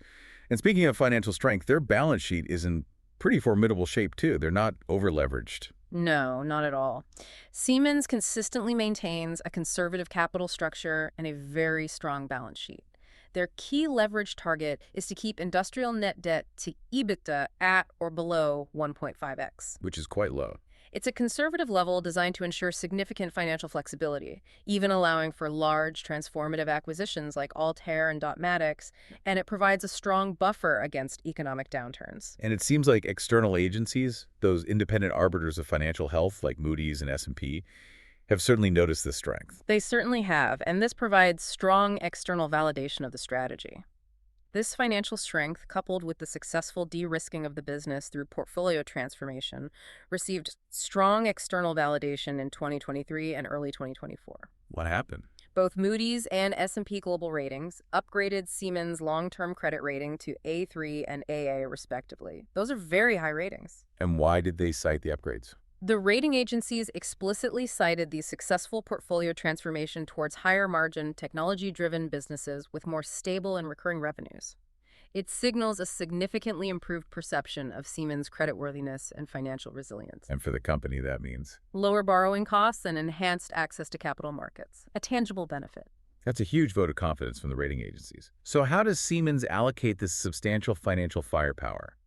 And speaking of financial strength, their balance sheet is in pretty formidable shape too. They're not over-leveraged. No, not at all. Siemens consistently maintains a conservative capital structure and a very strong balance sheet. Their key leverage target is to keep industrial net debt to EBITDA at or below 1.5x. Which is quite low. It's a conservative level designed to ensure significant financial flexibility, even allowing for large transformative acquisitions like Altair and Dotmatics, and it provides a strong buffer against economic downturns. And it seems like external agencies, those independent arbiters of financial health like Moody's and S&P, have certainly noticed this strength. They certainly have, and this provides strong external validation of the strategy. This financial strength, coupled with the successful de-risking of the business through portfolio transformation, received strong external validation in 2023 and early 2024. What happened? Both Moody's and S&P Global Ratings upgraded Siemens' long-term credit rating to A3 and AA, respectively. Those are very high ratings. And why did they cite the upgrades? The rating agencies explicitly cited the successful portfolio transformation towards higher-margin, technology-driven businesses with more stable and recurring revenues. It signals a significantly improved perception of Siemens' creditworthiness and financial resilience. And for the company, that means? Lower borrowing costs and enhanced access to capital markets, a tangible benefit. That's a huge vote of confidence from the rating agencies. So how does Siemens allocate this substantial financial firepower?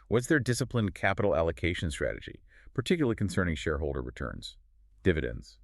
What's their disciplined capital allocation strategy, particularly concerning shareholder returns, dividends,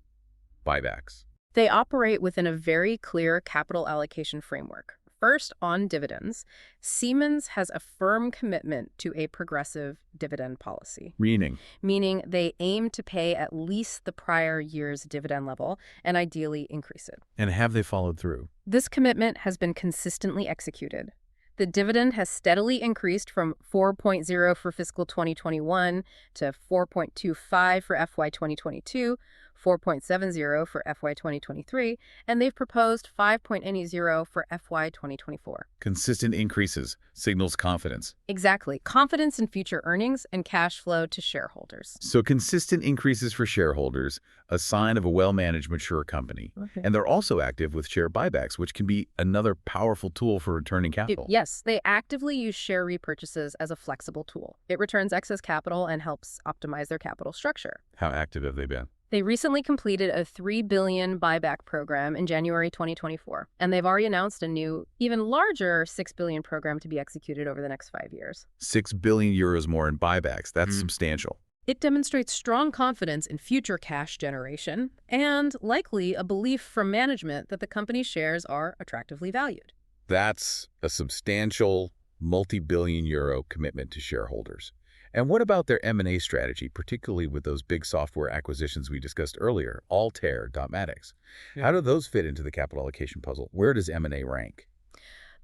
buybacks? They operate within a very clear capital allocation framework. First, on dividends, Siemens has a firm commitment to a progressive dividend policy. Meaning they aim to pay at least the prior year's dividend level and ideally increase it. And have they followed through? This commitment has been consistently executed. The dividend has steadily increased from 4.0 for fiscal 2021 to 4.25 for FY 2022, 4.70 for FY 2023, and they've proposed 5.0 for FY 2024. Consistent increases signals confidence. Exactly. Confidence in future earnings and cash flow to shareholders. So consistent increases for shareholders, a sign of a well-managed, mature company. Okay. And they're also active with share buybacks, which can be another powerful tool for returning capital. Yes, they actively use share repurchases as a flexible tool. It returns excess capital and helps optimize their capital structure. How active have they been? They recently completed a $3 billion buyback program in January 2024, and they've already announced a new, even larger $6 billion program to be executed over the next 5 years. 6 billion euros more in buybacks. That's substantial. It demonstrates strong confidence in future cash generation and likely a belief from management that the company's shares are attractively valued. That's a substantial multi-billion euro commitment to shareholders. And what about their M&A strategy, particularly with those big software acquisitions we discussed earlier, Altair, Dotmatics? How do those fit into the capital allocation puzzle? Where does M&A rank?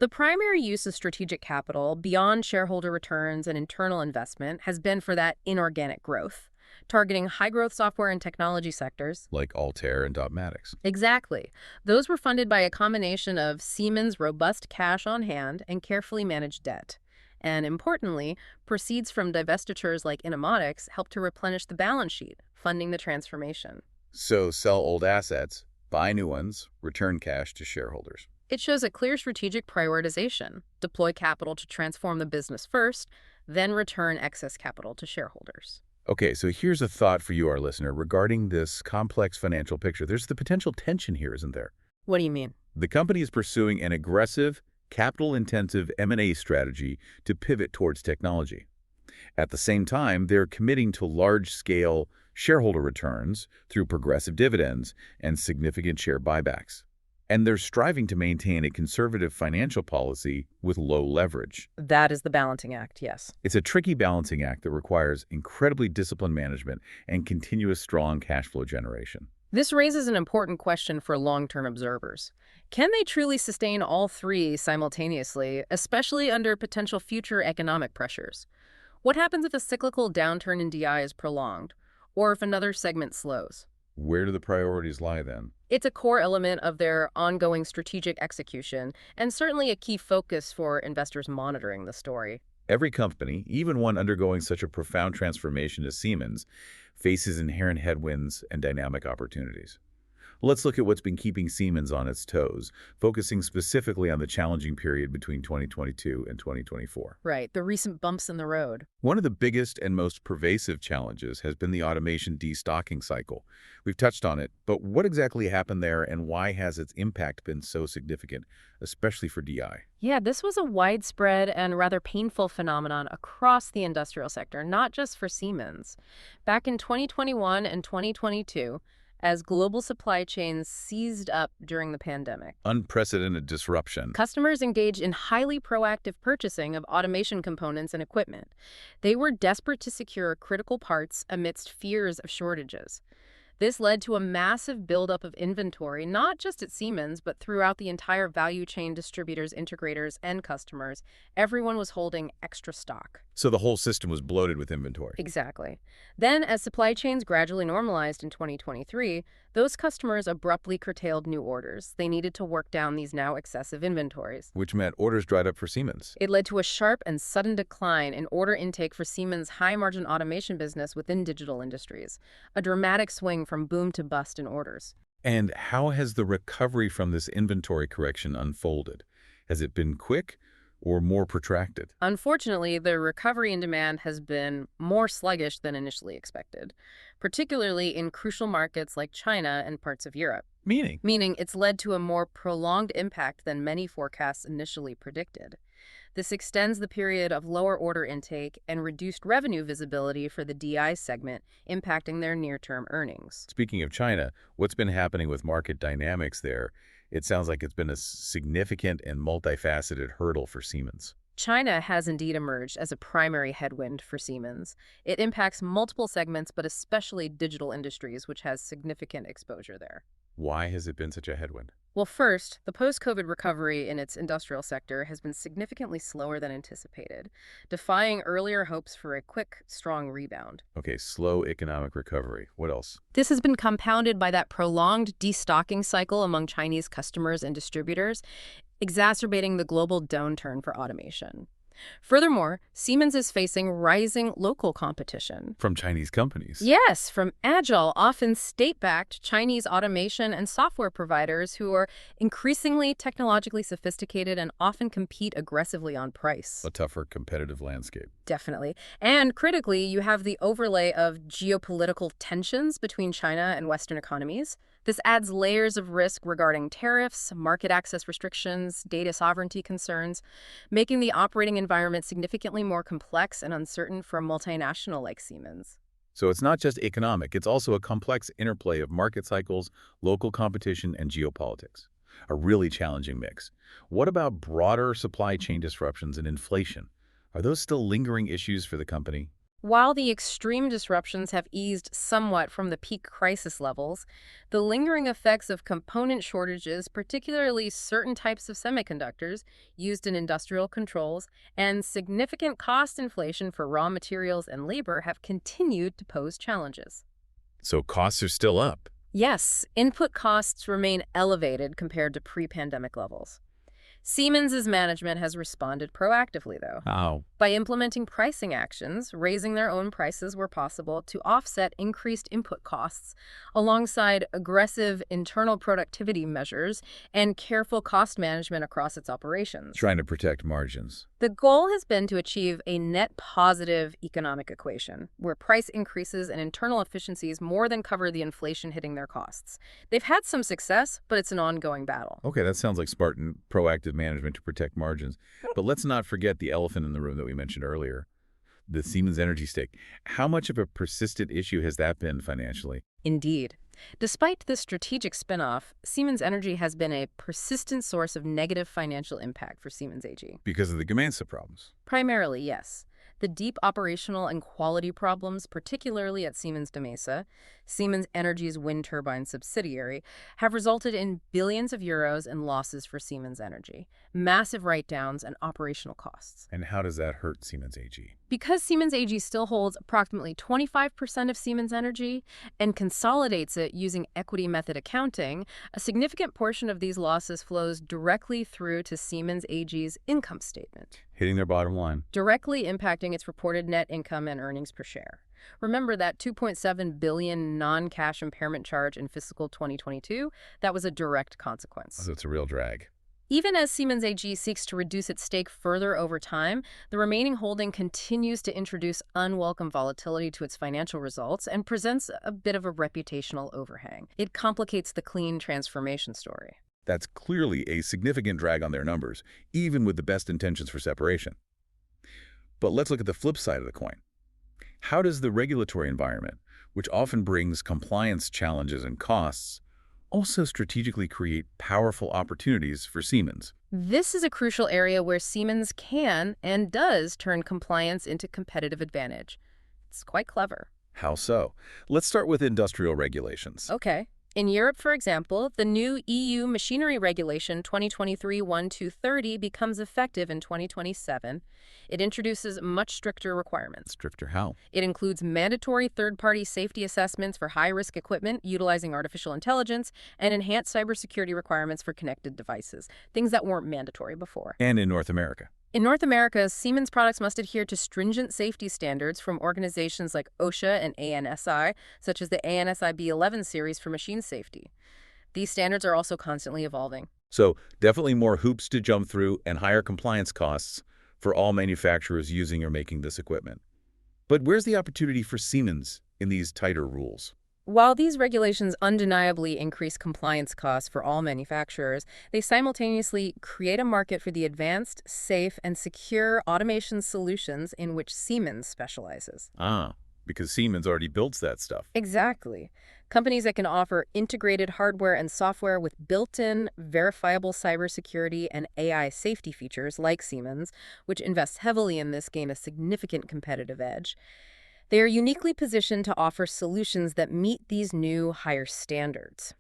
The primary use of strategic capital beyond shareholder returns and internal investment has been for that inorganic growth, targeting high-growth software and technology sectors. Like Altair and Dotmatics. Exactly. Those were funded by a combination of Siemens' robust cash on hand and carefully managed debt. And importantly, proceeds from divestitures like Innomotics helped to replenish the balance sheet, funding the transformation. So sell old assets, buy new ones, return cash to shareholders. It shows a clear strategic prioritization. Deploy capital to transform the business first, then return excess capital to shareholders. Okay, so here's a thought for you, our listener, regarding this complex financial picture. There's the potential tension here, isn't there? What do you mean? The company is pursuing an aggressive, capital-intensive M&A strategy to pivot towards technology. At the same time, they're committing to large-scale shareholder returns through progressive dividends and significant share buybacks. And they're striving to maintain a conservative financial policy with low leverage. That is the balancing act, yes. It's a tricky balancing act that requires incredibly disciplined management and continuous strong cash flow generation. This raises an important question for long-term observers. Can they truly sustain all three simultaneously, especially under potential future economic pressures? What happens if a cyclical downturn in DI is prolonged, or if another segment slows? Where do the priorities lie then? It's a core element of their ongoing strategic execution, and certainly a key focus for investors monitoring the story. Every company, even one undergoing such a profound transformation as Siemens, faces inherent headwinds and dynamic opportunities. Let's look at what's been keeping Siemens on its toes, focusing specifically on the challenging period between 2022 and 2024. Right, the recent bumps in the road. One of the biggest and most pervasive challenges has been the automation destocking cycle. We've touched on it, but what exactly happened there and why has its impact been so significant, especially for DI? Yeah, this was a widespread and rather painful phenomenon across the industrial sector, not just for Siemens. Back in 2021 and 2022, as global supply chains seized up during the pandemic, Unprecedented disruption. customers engaged in highly proactive purchasing of automation components and equipment. They were desperate to secure critical parts amidst fears of shortages. This led to a massive buildup of inventory, not just at Siemens, but throughout the entire value chain, distributors, integrators, and customers. Everyone was holding extra stock. So the whole system was bloated with inventory. Exactly. Then, as supply chains gradually normalized in 2023, those customers abruptly curtailed new orders. They needed to work down these now excessive inventories. Which meant orders dried up for Siemens. It led to a sharp and sudden decline in order intake for Siemens' high-margin automation business within digital industries, a dramatic swing from boom to bust in orders. And how has the recovery from this inventory correction unfolded? Has it been quick or more protracted? Unfortunately, the recovery in demand has been more sluggish than initially expected, particularly in crucial markets like China and parts of Europe. Meaning it's led to a more prolonged impact than many forecasts initially predicted. This extends the period of lower order intake and reduced revenue visibility for the DI segment, impacting their near-term earnings. Speaking of China, what's been happening with market dynamics there? It sounds like it's been a significant and multifaceted hurdle for Siemens. China has indeed emerged as a primary headwind for Siemens. It impacts multiple segments, but especially digital industries, which has significant exposure there. Why has it been such a headwind? Well, first, the post-COVID recovery in its industrial sector has been significantly slower than anticipated, defying earlier hopes for a quick, strong rebound. Okay, slow economic recovery. What else? This has been compounded by that prolonged destocking cycle among Chinese customers and distributors, exacerbating the global downturn for automation. Furthermore, Siemens is facing rising local competition. From Chinese companies? Yes, from agile, often state-backed Chinese automation and software providers who are increasingly technologically sophisticated and often compete aggressively on price. A tougher competitive landscape. Definitely. And critically, you have the overlay of geopolitical tensions between China and Western economies. This adds layers of risk regarding tariffs, market access restrictions, data sovereignty concerns, making the operating environment significantly more complex and uncertain for a multinational like Siemens. So it's not just economic, it's also a complex interplay of market cycles, local competition, and geopolitics. A really challenging mix. What about broader supply chain disruptions and inflation? Are those still lingering issues for the company? While the extreme disruptions have eased somewhat from the peak crisis levels, the lingering effects of component shortages, particularly certain types of semiconductors used in industrial controls, and significant cost inflation for raw materials and labor have continued to pose challenges. So costs are still up. Yes, input costs remain elevated compared to pre-pandemic levels. Siemens' management has responded proactively, though. How? By implementing pricing actions, raising their own prices where possible to offset increased input costs, alongside aggressive internal productivity measures and careful cost management across its operations. Trying to protect margins. The goal has been to achieve a net positive economic equation, where price increases and internal efficiencies more than cover the inflation hitting their costs. They've had some success, but it's an ongoing battle. Okay, that sounds like Spartan proactive management to protect margins. But let's not forget the elephant in the room that we mentioned earlier, the Siemens Energy stake. How much of a persistent issue has that been financially? Indeed. Despite this strategic spinoff, Siemens Energy has been a persistent source of negative financial impact for Siemens AG. Because of the Gamesa problems. Primarily, yes. The deep operational and quality problems, particularly at Siemens Gamesa, Siemens Energy's wind turbine subsidiary, have resulted in billions of euros in losses for Siemens Energy, massive write-downs and operational costs. And how does that hurt Siemens AG? Because Siemens AG still holds approximately 25% of Siemens Energy and consolidates it using equity method accounting, a significant portion of these losses flows directly through to Siemens AG's income statement, Hitting their bottom line. directly impacting its reported net income and earnings per share. Remember that 2.7 billion non-cash impairment charge in fiscal 2022? That was a direct consequence. So it's a real drag. Even as Siemens AG seeks to reduce its stake further over time, the remaining holding continues to introduce unwelcome volatility to its financial results and presents a bit of a reputational overhang. It complicates the clean transformation story. That's clearly a significant drag on their numbers, even with the best intentions for separation. But let's look at the flip side of the coin. How does the regulatory environment, which often brings compliance challenges and costs, also strategically create powerful opportunities for Siemens? This is a crucial area where Siemens can and does turn compliance into competitive advantage. It's quite clever. How so? Let's start with industrial regulations. Okay. In Europe, for example, the new EU Machinery Regulation 2023-1230 becomes effective in 2027. It introduces much stricter requirements. Stricter how? It includes mandatory third-party safety assessments for high-risk equipment utilizing artificial intelligence and enhanced cybersecurity requirements for connected devices, things that weren't mandatory before. And in North America. In North America, Siemens products must adhere to stringent safety standards from organizations like OSHA and ANSI, such as the ANSI B11 series for machine safety. These standards are also constantly evolving. So definitely more hoops to jump through and higher compliance costs for all manufacturers using or making this equipment. But where's the opportunity for Siemens in these tighter rules? While these regulations undeniably increase compliance costs for all manufacturers, they simultaneously create a market for the advanced, safe, and secure automation solutions in which Siemens specializes. Because Siemens already builds that stuff. Exactly. Companies that can offer integrated hardware and software with built-in, verifiable cybersecurity and AI safety features like Siemens, which invests heavily in this, gain a significant competitive edge. They are uniquely positioned to offer solutions that meet these new, higher standards.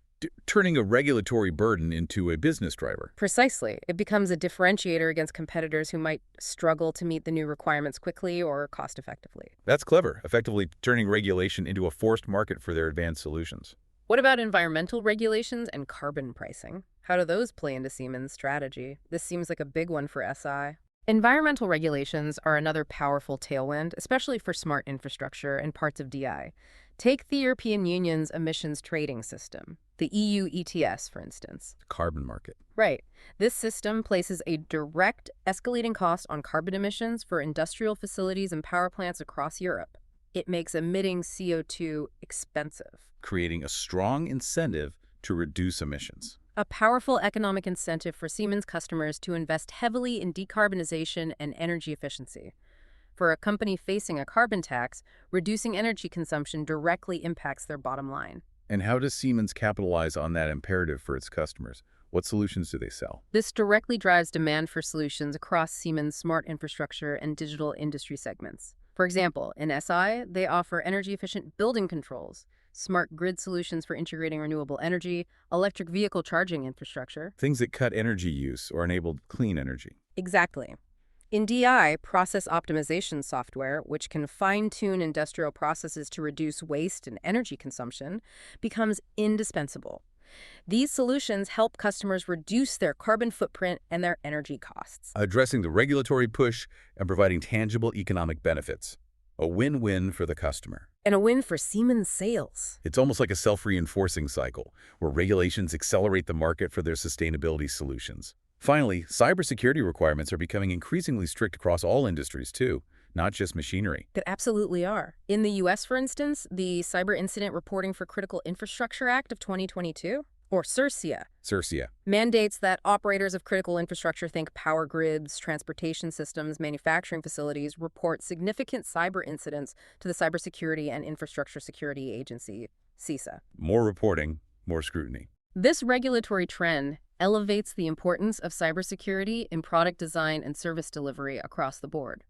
Turning a regulatory burden into a business driver. Precisely. It becomes a differentiator against competitors who might struggle to meet the new requirements quickly or cost-effectively. That's clever, effectively turning regulation into a forced market for their advanced solutions. What about environmental regulations and carbon pricing? How do those play into Siemens' strategy? This seems like a big one for SI. Environmental regulations are another powerful tailwind, especially for smart infrastructure and parts of DI. Take the European Union's emissions trading system, the EU ETS, for instance. The carbon market. Right. This system places a direct escalating cost on carbon emissions for industrial facilities and power plants across Europe. It makes emitting CO2 expensive, creating a strong incentive to reduce emissions. A powerful economic incentive for Siemens customers to invest heavily in decarbonization and energy efficiency. For a company facing a carbon tax, reducing energy consumption directly impacts their bottom line. And how does Siemens capitalize on that imperative for its customers? What solutions do they sell? This directly drives demand for solutions across Siemens' smart infrastructure and digital industry segments. For example, in SI, they offer energy-efficient building controls, smart grid solutions for integrating renewable energy, electric vehicle charging infrastructure. Things that cut energy use or enable clean energy. Exactly. In DI, process optimization software, which can fine-tune industrial processes to reduce waste and energy consumption, becomes indispensable. These solutions help customers reduce their carbon footprint and their energy costs, addressing the regulatory push and providing tangible economic benefits. A win-win for the customer. And a win for Siemens sales. It's almost like a self-reinforcing cycle, where regulations accelerate the market for their sustainability solutions. Finally, cybersecurity requirements are becoming increasingly strict across all industries too, not just machinery. That absolutely are. In the U.S., for instance, the Cyber Incident Reporting for Critical Infrastructure Act of 2022, or SIRCIA, mandates that operators of critical infrastructure, think power grids, transportation systems, manufacturing facilities, report significant cyber incidents to the Cybersecurity and Infrastructure Security Agency, CISA. More reporting, more scrutiny. This regulatory trend elevates the importance of cybersecurity in product design and service delivery across the board.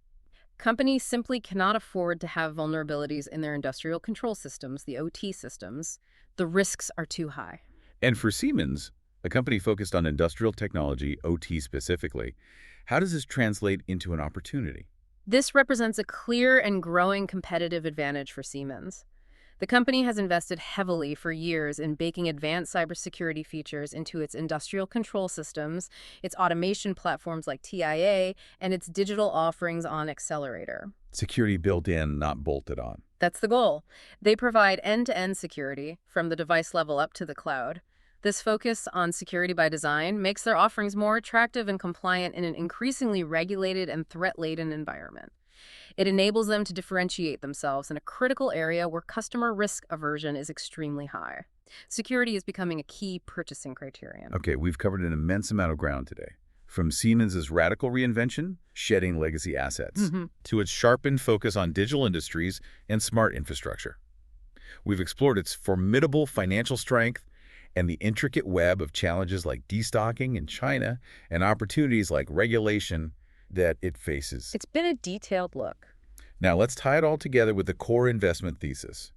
Companies simply cannot afford to have vulnerabilities in their industrial control systems, the OT systems. The risks are too high. And for Siemens, a company focused on industrial technology, OT specifically, how does this translate into an opportunity? This represents a clear and growing competitive advantage for Siemens. The company has invested heavily for years in baking advanced cybersecurity features into its industrial control systems, its automation platforms like TIA, and its digital offerings on Accelerator. Security built in, not bolted on. That's the goal. They provide end-to-end security, from the device level up to the cloud. This focus on security by design makes their offerings more attractive and compliant in an increasingly regulated and threat-laden environment. It enables them to differentiate themselves in a critical area where customer risk aversion is extremely high. Security is becoming a key purchasing criterion. Okay, we've covered an immense amount of ground today. From Siemens' radical reinvention, shedding legacy assets, to its sharpened focus on digital industries and smart infrastructure. We've explored its formidable financial strength and the intricate web of challenges like destocking in China and opportunities like regulation that it faces. It's been a detailed look. Now let's tie it all together with the core investment thesis,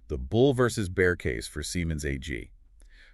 the bull versus bear case for Siemens AG.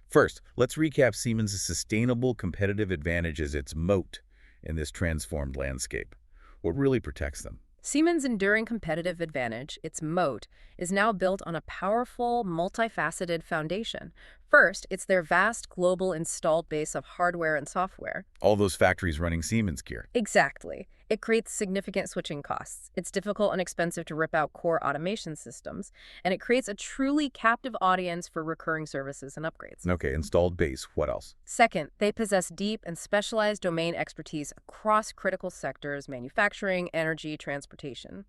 First, let's recap Siemens' sustainable competitive advantage as its moat in this transformed landscape. What really protects them? Siemens' enduring competitive advantage, its moat, is now built on a powerful, multifaceted foundation. First, it's their vast global installed base of hardware and software. All those factories running Siemens gear. Exactly. It creates significant switching costs. It's difficult and expensive to rip out core automation systems, and it creates a truly captive audience for recurring services and upgrades. Okay, installed base. What else? Second, they possess deep and specialized domain expertise across critical sectors: manufacturing, energy, transportation.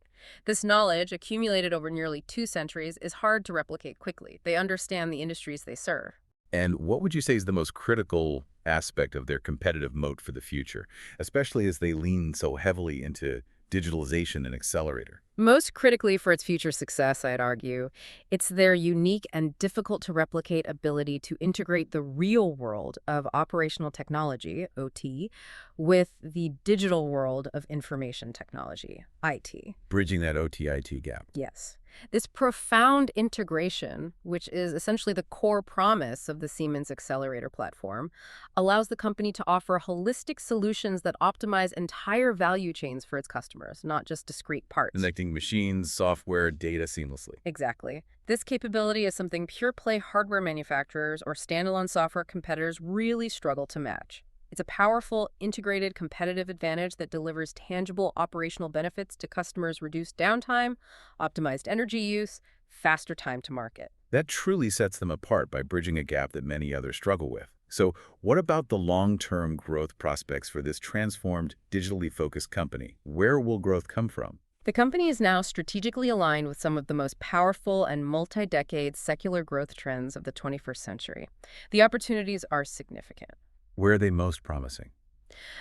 This knowledge, accumulated over nearly 2 centuries, is hard to replicate quickly. They understand the industries they serve. And what would you say is the most critical aspect of their competitive moat for the future, especially as they lean so heavily into digitalization and accelerator? Most critically for its future success, I'd argue, it's their unique and difficult-to-replicate ability to integrate the real world of operational technology, OT, with the digital world of information technology, IT. Bridging that OT-IT gap. Yes. This profound integration, which is essentially the core promise of the Siemens Accelerator platform, allows the company to offer holistic solutions that optimize entire value chains for its customers, not just discrete parts. Connecting machines, software, data seamlessly. Exactly. This capability is something pure-play hardware manufacturers or standalone software competitors really struggle to match. It's a powerful, integrated competitive advantage that delivers tangible operational benefits to customers: reduced downtime, optimized energy use, faster time to market. That truly sets them apart by bridging a gap that many others struggle with. So what about the long-term growth prospects for this transformed, digitally focused company? Where will growth come from? The company is now strategically aligned with some of the most powerful and multi-decade secular growth trends of the 21st century. The opportunities are significant. Where are they most promising?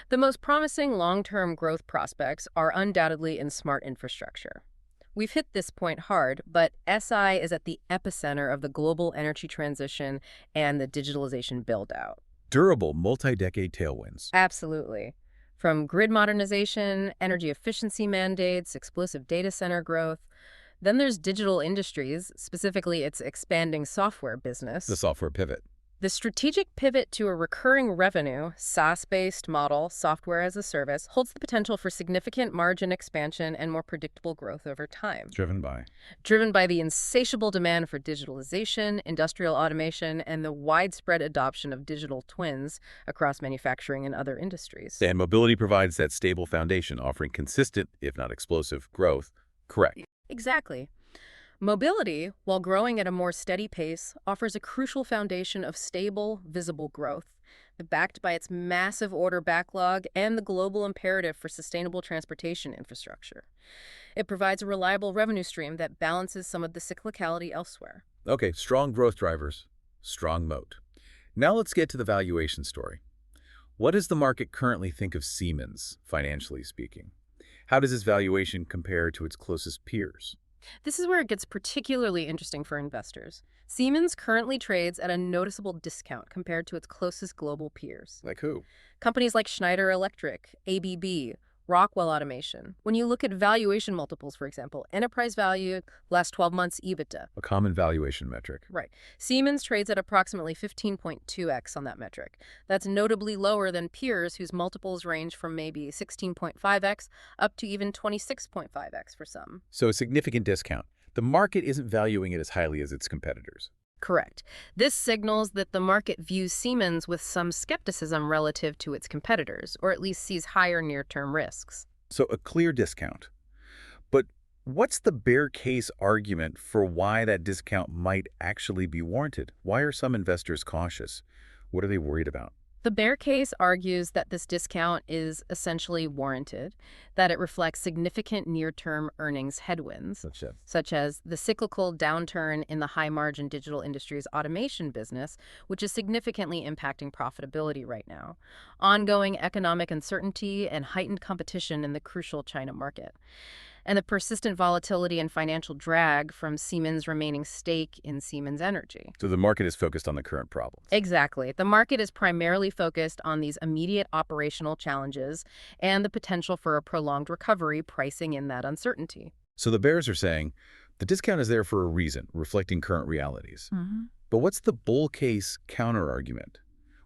The most promising long-term growth prospects are undoubtedly in smart infrastructure. We've hit this point hard, but SI is at the epicenter of the global energy transition and the digitalization build-out. Durable, multi-decade tailwinds. Absolutely. From grid modernization, energy efficiency mandates, explosive data center growth. Then there's digital industries, specifically its expanding software business. The software pivot. The strategic pivot to a recurring revenue, SaaS-based model, software as a service, holds the potential for significant margin expansion and more predictable growth over time. Driven by? Driven by the insatiable demand for digitalization, industrial automation, and the widespread adoption of digital twins across manufacturing and other industries. And mobility provides that stable foundation, offering consistent, if not explosive, growth. Correct. Exactly. Mobility, while growing at a more steady pace, offers a crucial foundation of stable, visible growth, backed by its massive order backlog and the global imperative for sustainable transportation infrastructure. It provides a reliable revenue stream that balances some of the cyclicality elsewhere. Okay, strong growth drivers, strong moat. Now let's get to the valuation story. What does the market currently think of Siemens, financially speaking? How does its valuation compare to its closest peers? This is where it gets particularly interesting for investors. Siemens currently trades at a noticeable discount compared to its closest global peers. Like who? Companies like Schneider Electric, ABB, Rockwell Automation. When you look at valuation multiples, for example, enterprise value, last 12 months EBITDA. A common valuation metric. Right. Siemens trades at approximately 15.2x on that metric. That's notably lower than peers whose multiples range from maybe 16.5x up to even 26.5x for some. So a significant discount. The market isn't valuing it as highly as its competitors. Correct. This signals that the market views Siemens with some skepticism relative to its competitors, or at least sees higher near-term risks. So a clear discount. But What's the bear case argument for why that discount might actually be warranted? Why are some investors cautious? What are they worried about? The bear case argues that this discount is essentially warranted, that it reflects significant near-term earnings headwinds, such as the cyclical downturn in the high-margin digital industries automation business, which is significantly impacting profitability right now, ongoing economic uncertainty, and heightened competition in the crucial China market, and the persistent volatility and financial drag from Siemens' remaining stake in Siemens Energy. So the market is focused on the current problems. Exactly. The market is primarily focused on these immediate operational challenges and the potential for a prolonged recovery, pricing in that uncertainty. So the bears are saying the discount is there for a reason, reflecting current realities. But what's the bull case counter-argument?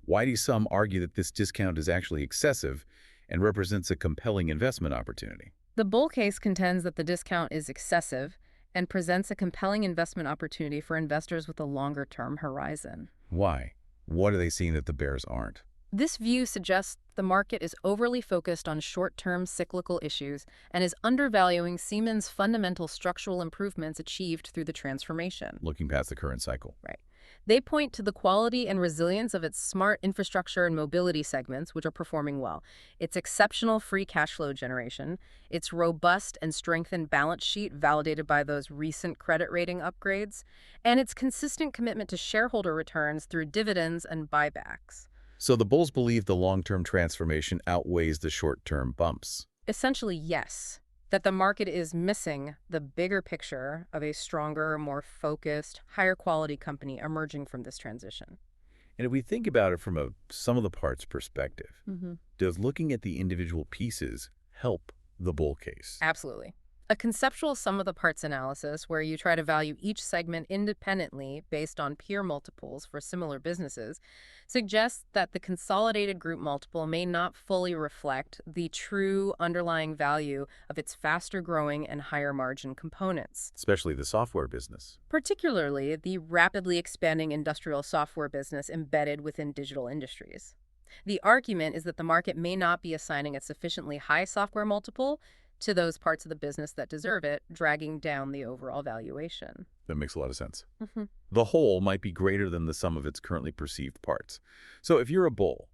Why do some argue that this discount is actually excessive and represents a compelling investment opportunity? The bull case contends that the discount is excessive and presents a compelling investment opportunity for investors with a longer-term horizon. Why? What are they seeing that the bears aren't? This view suggests the market is overly focused on short-term cyclical issues and is undervaluing Siemens' fundamental structural improvements achieved through the transformation. Looking past the current cycle. Right. They point to the quality and resilience of its smart infrastructure and mobility segments, which are performing well, its exceptional free cash flow generation, its robust and strengthened balance sheet validated by those recent credit rating upgrades, and its consistent commitment to shareholder returns through dividends and buybacks. So the bulls believe the long-term transformation outweighs the short-term bumps. Essentially, yes. That the market is missing the bigger picture of a stronger, more focused, higher quality company emerging from this transition. And if we think about it from a sum of the parts perspective, does looking at the individual pieces help the bull case? Absolutely. A conceptual sum of the parts analysis where you try to value each segment independently based on peer multiples for similar businesses suggests that the consolidated group multiple may not fully reflect the true underlying value of its faster growing and higher margin components. Especially the software business. Particularly the rapidly expanding industrial software business embedded within digital industries. The argument is that the market may not be assigning a sufficiently high software multiple to those parts of the business that deserve it, dragging down the overall valuation. That makes a lot of sense. The whole might be greater than the sum of its currently perceived parts. So if you're a bull,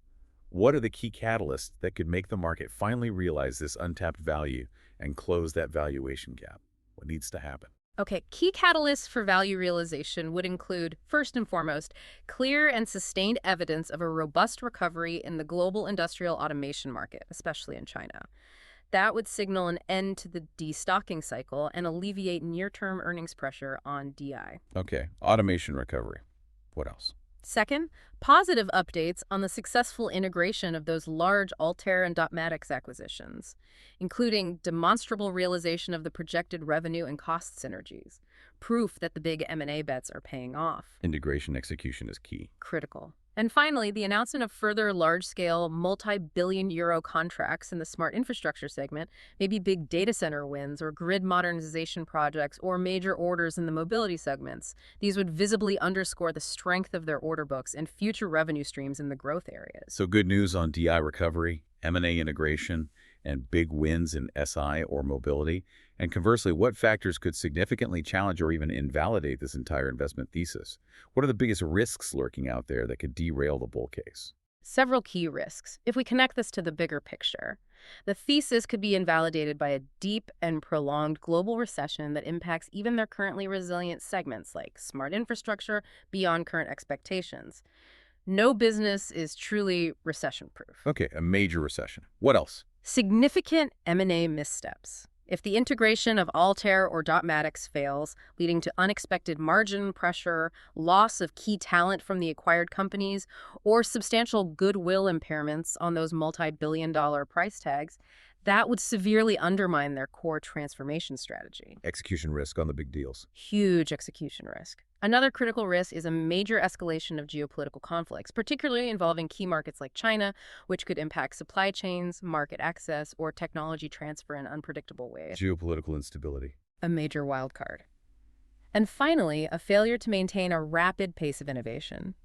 what are the key catalysts that could make the market finally realize this untapped value and close that valuation gap? What needs to happen? Okay, key catalysts for value realization would include, first and foremost, clear and sustained evidence of a robust recovery in the global industrial automation market, especially in China. That would signal an end to the destocking cycle and alleviate near-term earnings pressure on DI. Okay, automation recovery. What else? Second, positive updates on the successful integration of those large Altair and Dotmatics acquisitions, including demonstrable realization of the projected revenue and cost synergies, proof that the big M&A bets are paying off. Integration execution is key. Critical. And finally, the announcement of further large-scale, multi-billion-euro contracts in the smart infrastructure segment, maybe big data center wins or grid modernization projects or major orders in the mobility segments. These would visibly underscore the strength of their order books and future revenue streams in the growth areas. So good news on DI recovery, M&A integration, and big wins in SI or mobility. And conversely, what factors could significantly challenge or even invalidate this entire investment thesis? What are the biggest risks lurking out there that could derail the bull case? Several key risks. If we connect this to the bigger picture, the thesis could be invalidated by a deep and prolonged global recession that impacts even their currently resilient segments like smart infrastructure beyond current expectations. No business is truly recession-proof. Okay, a major recession. What else? Significant M&A missteps. If the integration of Altair or Dotmatics fails, leading to unexpected margin pressure, loss of key talent from the acquired companies, or substantial goodwill impairments on those multi-billion-dollar price tags, that would severely undermine their core transformation strategy. Execution risk on the big deals. Huge execution risk. Another critical risk is a major escalation of geopolitical conflicts, particularly involving key markets like China, which could impact supply chains, market access, or technology transfer in unpredictable ways. Geopolitical instability. A major wildcard. And finally, a failure to maintain a rapid pace of innovation.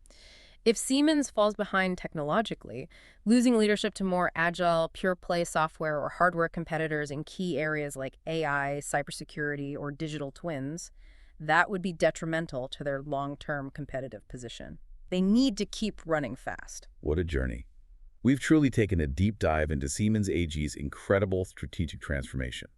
If Siemens falls behind technologically, losing leadership to more agile, pure-play software or hardware competitors in key areas like AI, cybersecurity, or digital twins, that would be detrimental to their long-term competitive position. They need to keep running fast. What a journey. We've truly taken a deep dive into Siemens AG's incredible strategic transformation.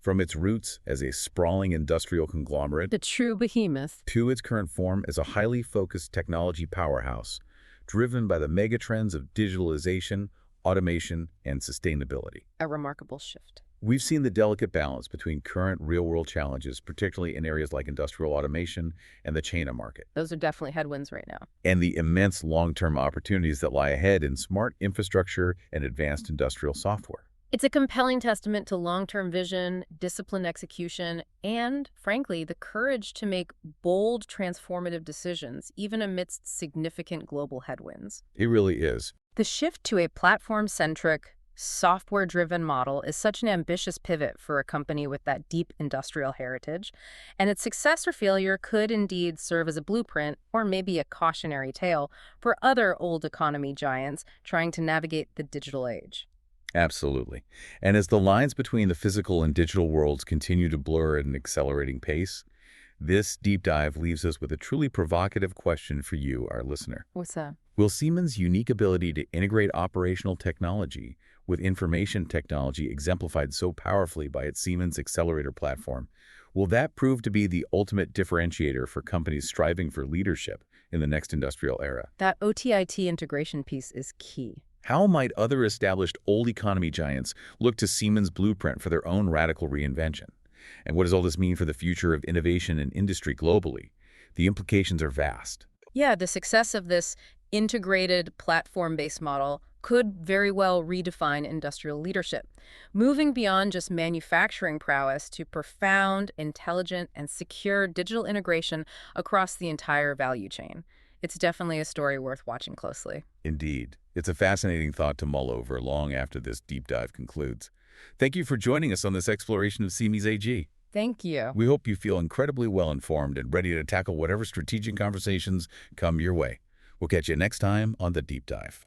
From its roots as a sprawling industrial conglomerate The true behemoth. to its current form as a highly focused technology powerhouse, driven by the megatrends of digitalization, automation, and sustainability. A remarkable shift. We've seen the delicate balance between current real-world challenges, particularly in areas like industrial automation and the China market, Those are definitely headwinds right now. and the immense long-term opportunities that lie ahead in smart infrastructure and advanced industrial software. It's a compelling testament to long-term vision, disciplined execution, and, frankly, the courage to make bold, transformative decisions, even amidst significant global headwinds. It really is. The shift to a platform-centric, software-driven model is such an ambitious pivot for a company with that deep industrial heritage, and its success or failure could indeed serve as a blueprint or maybe a cautionary tale for other old economy giants trying to navigate the digital age. Absolutely. And as the lines between the physical and digital worlds continue to blur at an accelerating pace, this deep dive leaves us with a truly provocative question for you, our listener. What's that? Will Siemens' unique ability to integrate operational technology with information technology exemplified so powerfully by its Siemens Accelerator platform, will that prove to be the ultimate differentiator for companies striving for leadership in the next industrial era? That OTIT integration piece is key. How might other established old economy giants look to Siemens' blueprint for their own radical reinvention? And what does all this mean for the future of innovation and industry globally? The implications are vast. Yeah, the success of this integrated platform-based model could very well redefine industrial leadership, moving beyond just manufacturing prowess to profound, intelligent, and secure digital integration across the entire value chain. It's definitely a story worth watching closely. Indeed. It's a fascinating thought to mull over long after this deep dive concludes. Thank you for joining us on this exploration of Siemens AG. Thank you. We hope you feel incredibly well-informed and ready to tackle whatever strategic conversations come your way. We'll catch you next time on The Deep Dive.